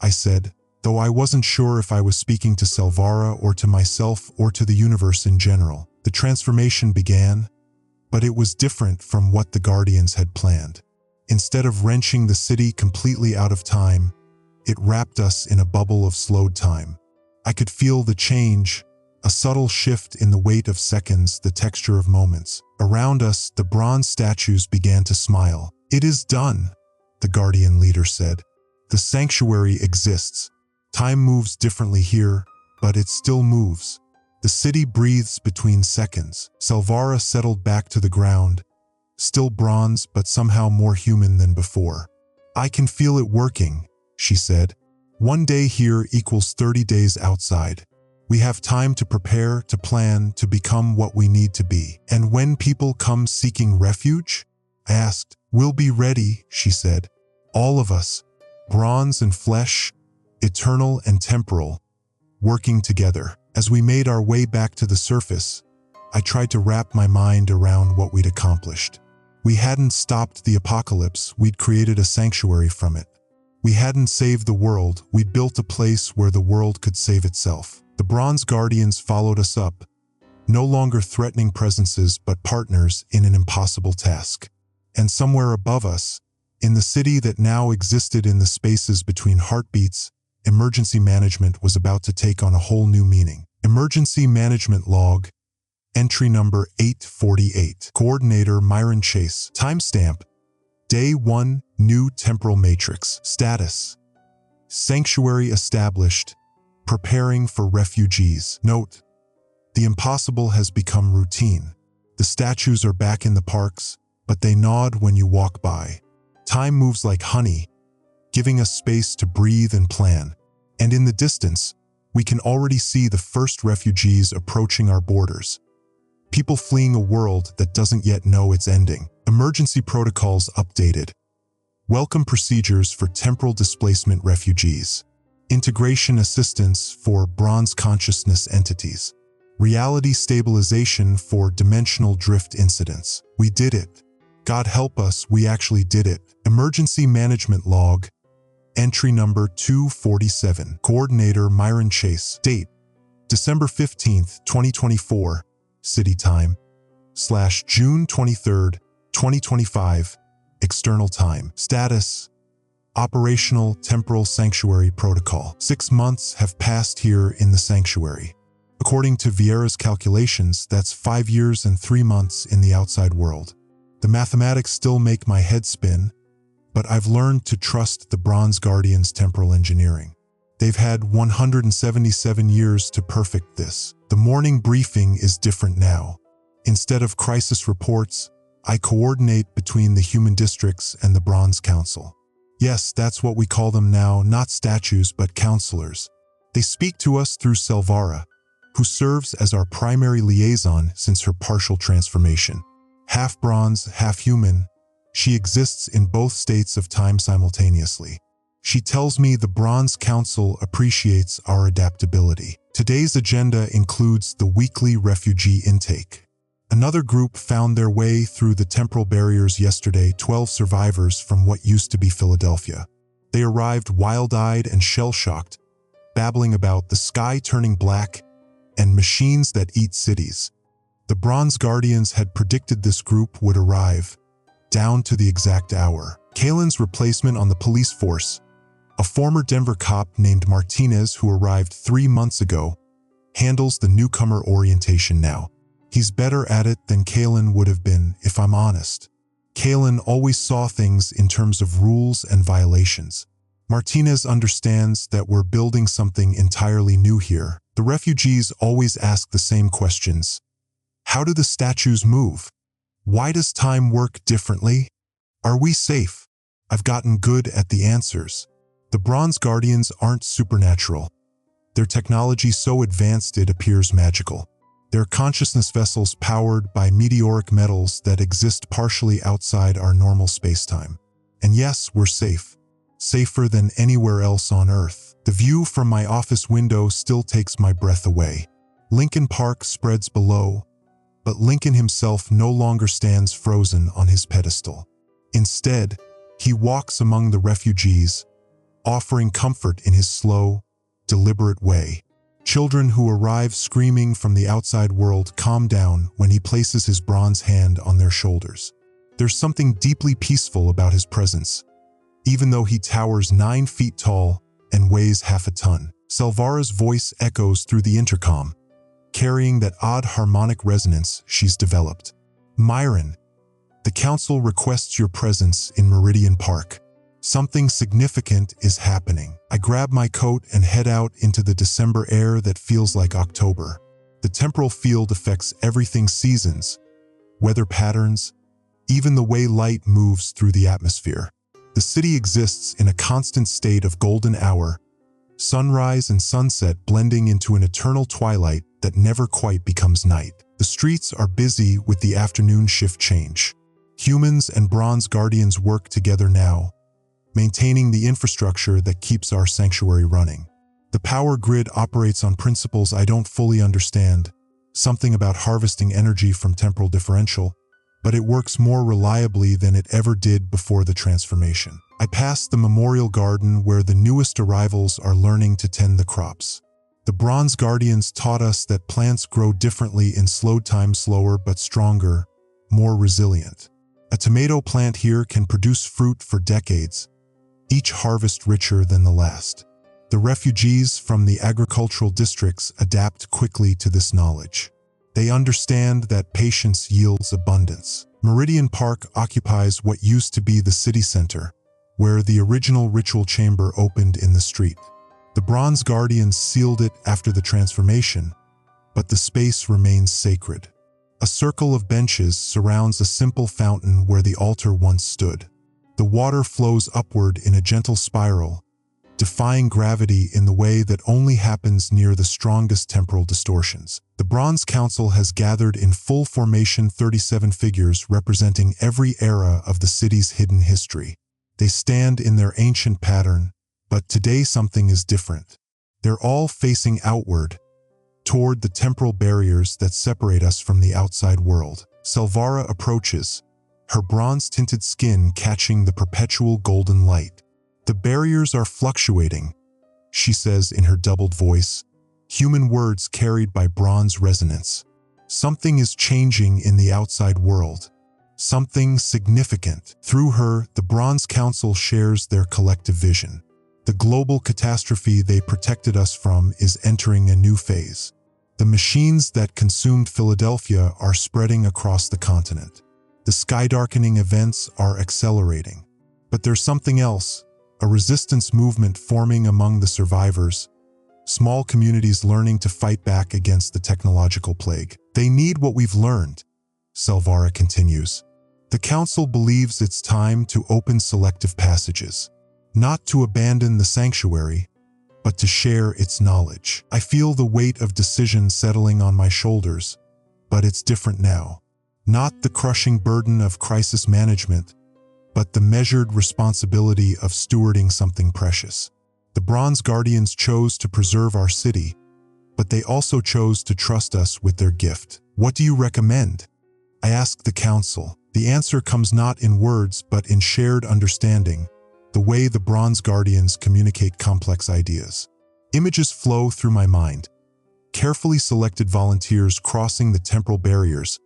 I said, though I wasn't sure if I was speaking to Selvara or to myself or to the universe in general. The transformation began, but it was different from what the Guardians had planned. Instead of wrenching the city completely out of time, it wrapped us in a bubble of slowed time. I could feel the change, a subtle shift in the weight of seconds, the texture of moments. Around us, the bronze statues began to smile. "It is done," the Guardian leader said. "The sanctuary exists. Time moves differently here, but it still moves." The city breathes between seconds. Selvara settled back to the ground, still bronze but somehow more human than before. "I can feel it working," she said. "One day here equals 30 days outside. We have time to prepare, to plan, to become what we need to be. And when people come seeking refuge?" I asked. "We'll be ready," she said. "All of us, bronze and flesh, eternal and temporal, working together." As we made our way back to the surface, I tried to wrap my mind around what we'd accomplished. We hadn't stopped the apocalypse, we'd created a sanctuary from it. We hadn't saved the world, we'd built a place where the world could save itself. The Bronze Guardians followed us up, no longer threatening presences but partners in an impossible task. And somewhere above us, in the city that now existed in the spaces between heartbeats, emergency management was about to take on a whole new meaning. Emergency Management Log, entry number 848. Coordinator Myron Chase. Timestamp: Day 1, New Temporal Matrix. Status: Sanctuary established. Preparing for refugees. Note: the impossible has become routine. The statues are back in the parks, but they nod when you walk by. Time moves like honey, giving us space to breathe and plan. And in the distance, we can already see the first refugees approaching our borders. People fleeing a world that doesn't yet know its ending. Emergency protocols updated. Welcome procedures for temporal displacement refugees. Integration assistance for bronze consciousness entities. Reality stabilization for dimensional drift incidents. We did it. God help us, we actually did it. Emergency Management Log, entry number 247. Coordinator Myron Chase. Date: December 15th, 2024. City time: /June 23rd, 2025. External time. Status: Operational Temporal Sanctuary Protocol. 6 months have passed here in the sanctuary. According to Vieira's calculations, that's 5 years and 3 months in the outside world. The mathematics still make my head spin, but I've learned to trust the Bronze Guardians' temporal engineering. They've had 177 years to perfect this. The morning briefing is different now. Instead of crisis reports, I coordinate between the human districts and the Bronze Council. Yes, that's what we call them now, not statues but counselors. They speak to us through Selvara, who serves as our primary liaison since her partial transformation. Half bronze, half human, she exists in both states of time simultaneously. She tells me the Bronze Council appreciates our adaptability. Today's agenda includes the weekly refugee intake. Another group found their way through the temporal barriers yesterday, 12 survivors from what used to be Philadelphia. They arrived wild-eyed and shell-shocked, babbling about the sky turning black and machines that eat cities. The Bronze Guardians had predicted this group would arrive, down to the exact hour. Kalen's replacement on the police force, a former Denver cop named Martinez who arrived 3 months ago, handles the newcomer orientation now. He's better at it than Kalen would have been, if I'm honest. Kalen always saw things in terms of rules and violations. Martinez understands that we're building something entirely new here. The refugees always ask the same questions. How do the statues move? Why does time work differently? Are we safe? I've gotten good at the answers. The Bronze Guardians aren't supernatural. Their technology so advanced it appears magical. They're consciousness vessels powered by meteoric metals that exist partially outside our normal spacetime. And yes, we're safe. Safer than anywhere else on Earth. The view from my office window still takes my breath away. Lincoln Park spreads below, but Lincoln himself no longer stands frozen on his pedestal. Instead, he walks among the refugees, offering comfort in his slow, deliberate way. Children who arrive screaming from the outside world calm down when he places his bronze hand on their shoulders. There's something deeply peaceful about his presence, even though he towers 9 feet tall and weighs half a ton. Salvara's voice echoes through the intercom, carrying that odd harmonic resonance she's developed. Myron, the council requests your presence in Meridian Park. Something significant is happening. I grab my coat and head out into the December air that feels like October. The temporal field affects everything: seasons, weather patterns, even the way light moves through the atmosphere. The city exists in a constant state of golden hour, sunrise and sunset blending into an eternal twilight that never quite becomes night. The streets are busy with the afternoon shift change. Humans and bronze guardians work together now, maintaining the infrastructure that keeps our sanctuary running. The power grid operates on principles I don't fully understand, something about harvesting energy from temporal differential, but it works more reliably than it ever did before the transformation. I pass the memorial garden where the newest arrivals are learning to tend the crops. The bronze guardians taught us that plants grow differently in slow time, slower but stronger, more resilient. A tomato plant here can produce fruit for decades, each harvest richer than the last. The refugees from the agricultural districts adapt quickly to this knowledge. They understand that patience yields abundance. Meridian Park occupies what used to be the city center, where the original ritual chamber opened in the street. The Bronze Guardians sealed it after the transformation, but the space remains sacred. A circle of benches surrounds a simple fountain where the altar once stood. The water flows upward in a gentle spiral, defying gravity in the way that only happens near the strongest temporal distortions. The Bronze Council has gathered in full formation, 37 figures representing every era of the city's hidden history. They stand in their ancient pattern, but today something is different. They're all facing outward, toward the temporal barriers that separate us from the outside world. Salvara approaches, her bronze-tinted skin catching the perpetual golden light. "The barriers are fluctuating," she says in her doubled voice, human words carried by bronze resonance. "Something is changing in the outside world. Something significant." Through her, the Bronze Council shares their collective vision. The global catastrophe they protected us from is entering a new phase. The machines that consumed Philadelphia are spreading across the continent. The sky-darkening events are accelerating. But there's something else, a resistance movement forming among the survivors, small communities learning to fight back against the technological plague. "They need what we've learned," Salvara continues. "The Council believes it's time to open selective passages, not to abandon the sanctuary, but to share its knowledge. I feel the weight of decision settling on my shoulders, but it's different now. Not the crushing burden of crisis management, but the measured responsibility of stewarding something precious. The Bronze Guardians chose to preserve our city, but they also chose to trust us with their gift. What do you recommend?" I ask the Council. The answer comes not in words but in shared understanding, the way the Bronze Guardians communicate complex ideas. Images flow through my mind. Carefully selected volunteers crossing the temporal barriers,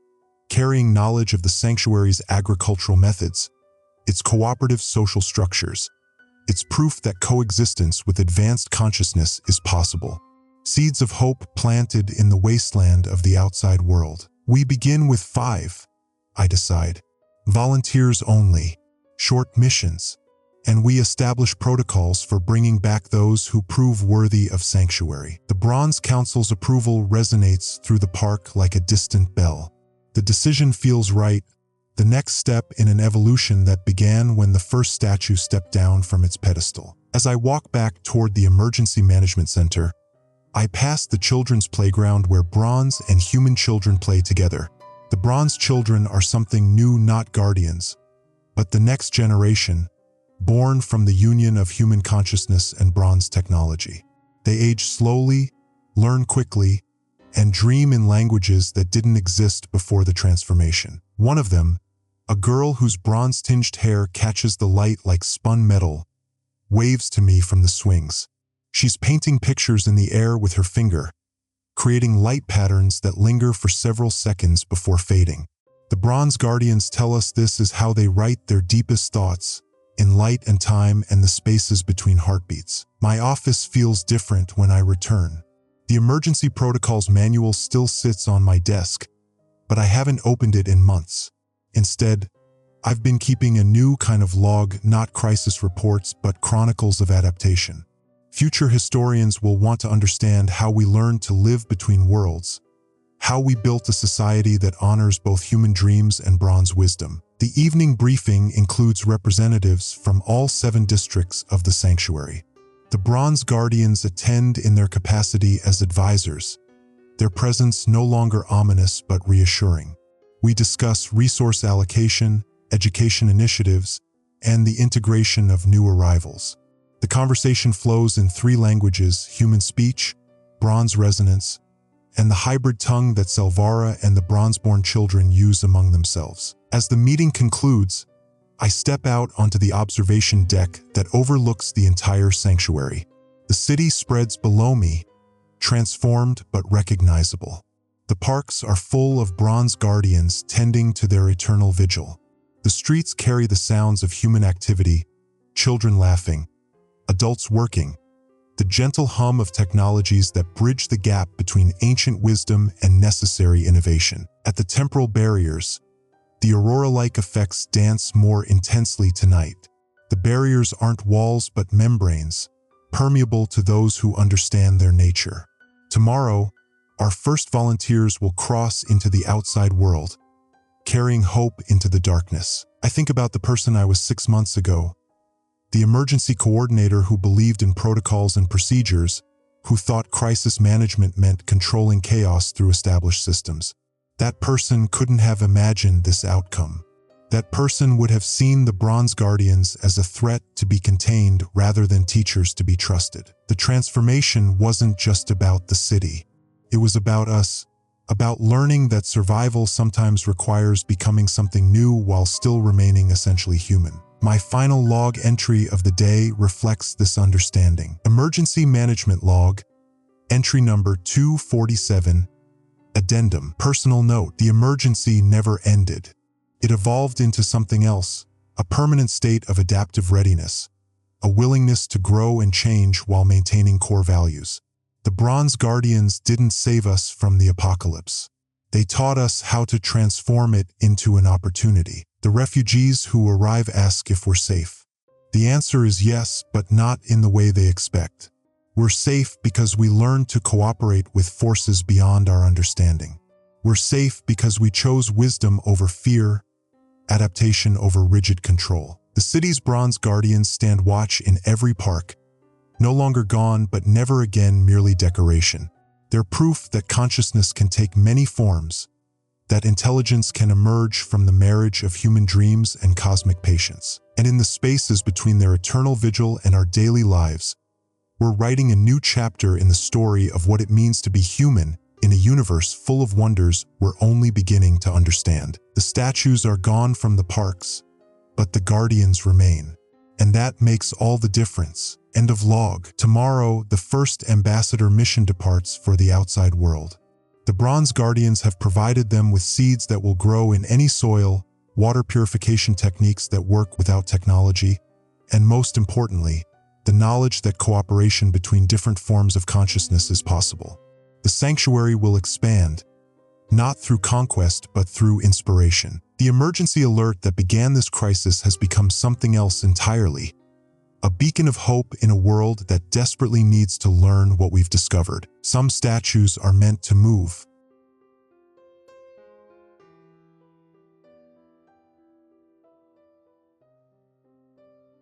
carrying knowledge of the sanctuary's agricultural methods, its cooperative social structures. It's proof that coexistence with advanced consciousness is possible. Seeds of hope planted in the wasteland of the outside world. We begin with 5, I decide. Volunteers only. Short missions. And we establish protocols for bringing back those who prove worthy of sanctuary. The Bronze Council's approval resonates through the park like a distant bell. The decision feels right, the next step in an evolution that began when the first statue stepped down from its pedestal. As I walk back toward the Emergency Management Center, I pass the children's playground where bronze and human children play together. The bronze children are something new, not guardians, but the next generation, born from the union of human consciousness and bronze technology. They age slowly, learn quickly, and dream in languages that didn't exist before the transformation. One of them, a girl whose bronze-tinged hair catches the light like spun metal, waves to me from the swings. She's painting pictures in the air with her finger, creating light patterns that linger for several seconds before fading. The Bronze Guardians tell us this is how they write their deepest thoughts, in light and time and the spaces between heartbeats. My office feels different when I return. The emergency protocols manual still sits on my desk, but I haven't opened it in months. Instead, I've been keeping a new kind of log, not crisis reports, but chronicles of adaptation. Future historians will want to understand how we learned to live between worlds, how we built a society that honors both human dreams and bronze wisdom. The evening briefing includes representatives from all 7 districts of the sanctuary. The Bronze Guardians attend in their capacity as advisors, their presence no longer ominous but reassuring. We discuss resource allocation, education initiatives, and the integration of new arrivals. The conversation flows in 3 languages: human speech, bronze resonance, and the hybrid tongue that Selvara and the bronzeborn children use among themselves. As the meeting concludes, I step out onto the observation deck that overlooks the entire sanctuary. The city spreads below me, transformed but recognizable. The parks are full of bronze guardians tending to their eternal vigil. The streets carry the sounds of human activity, children laughing, adults working, the gentle hum of technologies that bridge the gap between ancient wisdom and necessary innovation. At the temporal barriers, the aurora-like effects dance more intensely tonight. The barriers aren't walls but membranes, permeable to those who understand their nature. Tomorrow, our first volunteers will cross into the outside world, carrying hope into the darkness. I think about the person I was 6 months ago, the emergency coordinator who believed in protocols and procedures, who thought crisis management meant controlling chaos through established systems. That person couldn't have imagined this outcome. That person would have seen the Bronze Guardians as a threat to be contained rather than teachers to be trusted. The transformation wasn't just about the city. It was about us, about learning that survival sometimes requires becoming something new while still remaining essentially human. My final log entry of the day reflects this understanding. Emergency Management Log, entry number 247, Addendum. Personal note: the emergency never ended. It evolved into something else, a permanent state of adaptive readiness, a willingness to grow and change while maintaining core values. The Bronze Guardians didn't save us from the apocalypse. They taught us how to transform it into an opportunity. The refugees who arrive ask if we're safe. The answer is yes, but not in the way they expect. We're safe because we learned to cooperate with forces beyond our understanding. We're safe because we chose wisdom over fear, adaptation over rigid control. The city's Bronze Guardians stand watch in every park, no longer gone but never again merely decoration. They're proof that consciousness can take many forms, that intelligence can emerge from the marriage of human dreams and cosmic patience. And in the spaces between their eternal vigil and our daily lives, we're writing a new chapter in the story of what it means to be human in a universe full of wonders we're only beginning to understand. The statues are gone from the parks, but the guardians remain. And that makes all the difference. End of log. Tomorrow, the first ambassador mission departs for the outside world. The Bronze Guardians have provided them with seeds that will grow in any soil, water purification techniques that work without technology, and most importantly, the knowledge that cooperation between different forms of consciousness is possible. The sanctuary will expand, not through conquest but through inspiration. The emergency alert that began this crisis has become something else entirely, a beacon of hope in a world that desperately needs to learn what we've discovered. Some statues are meant to move,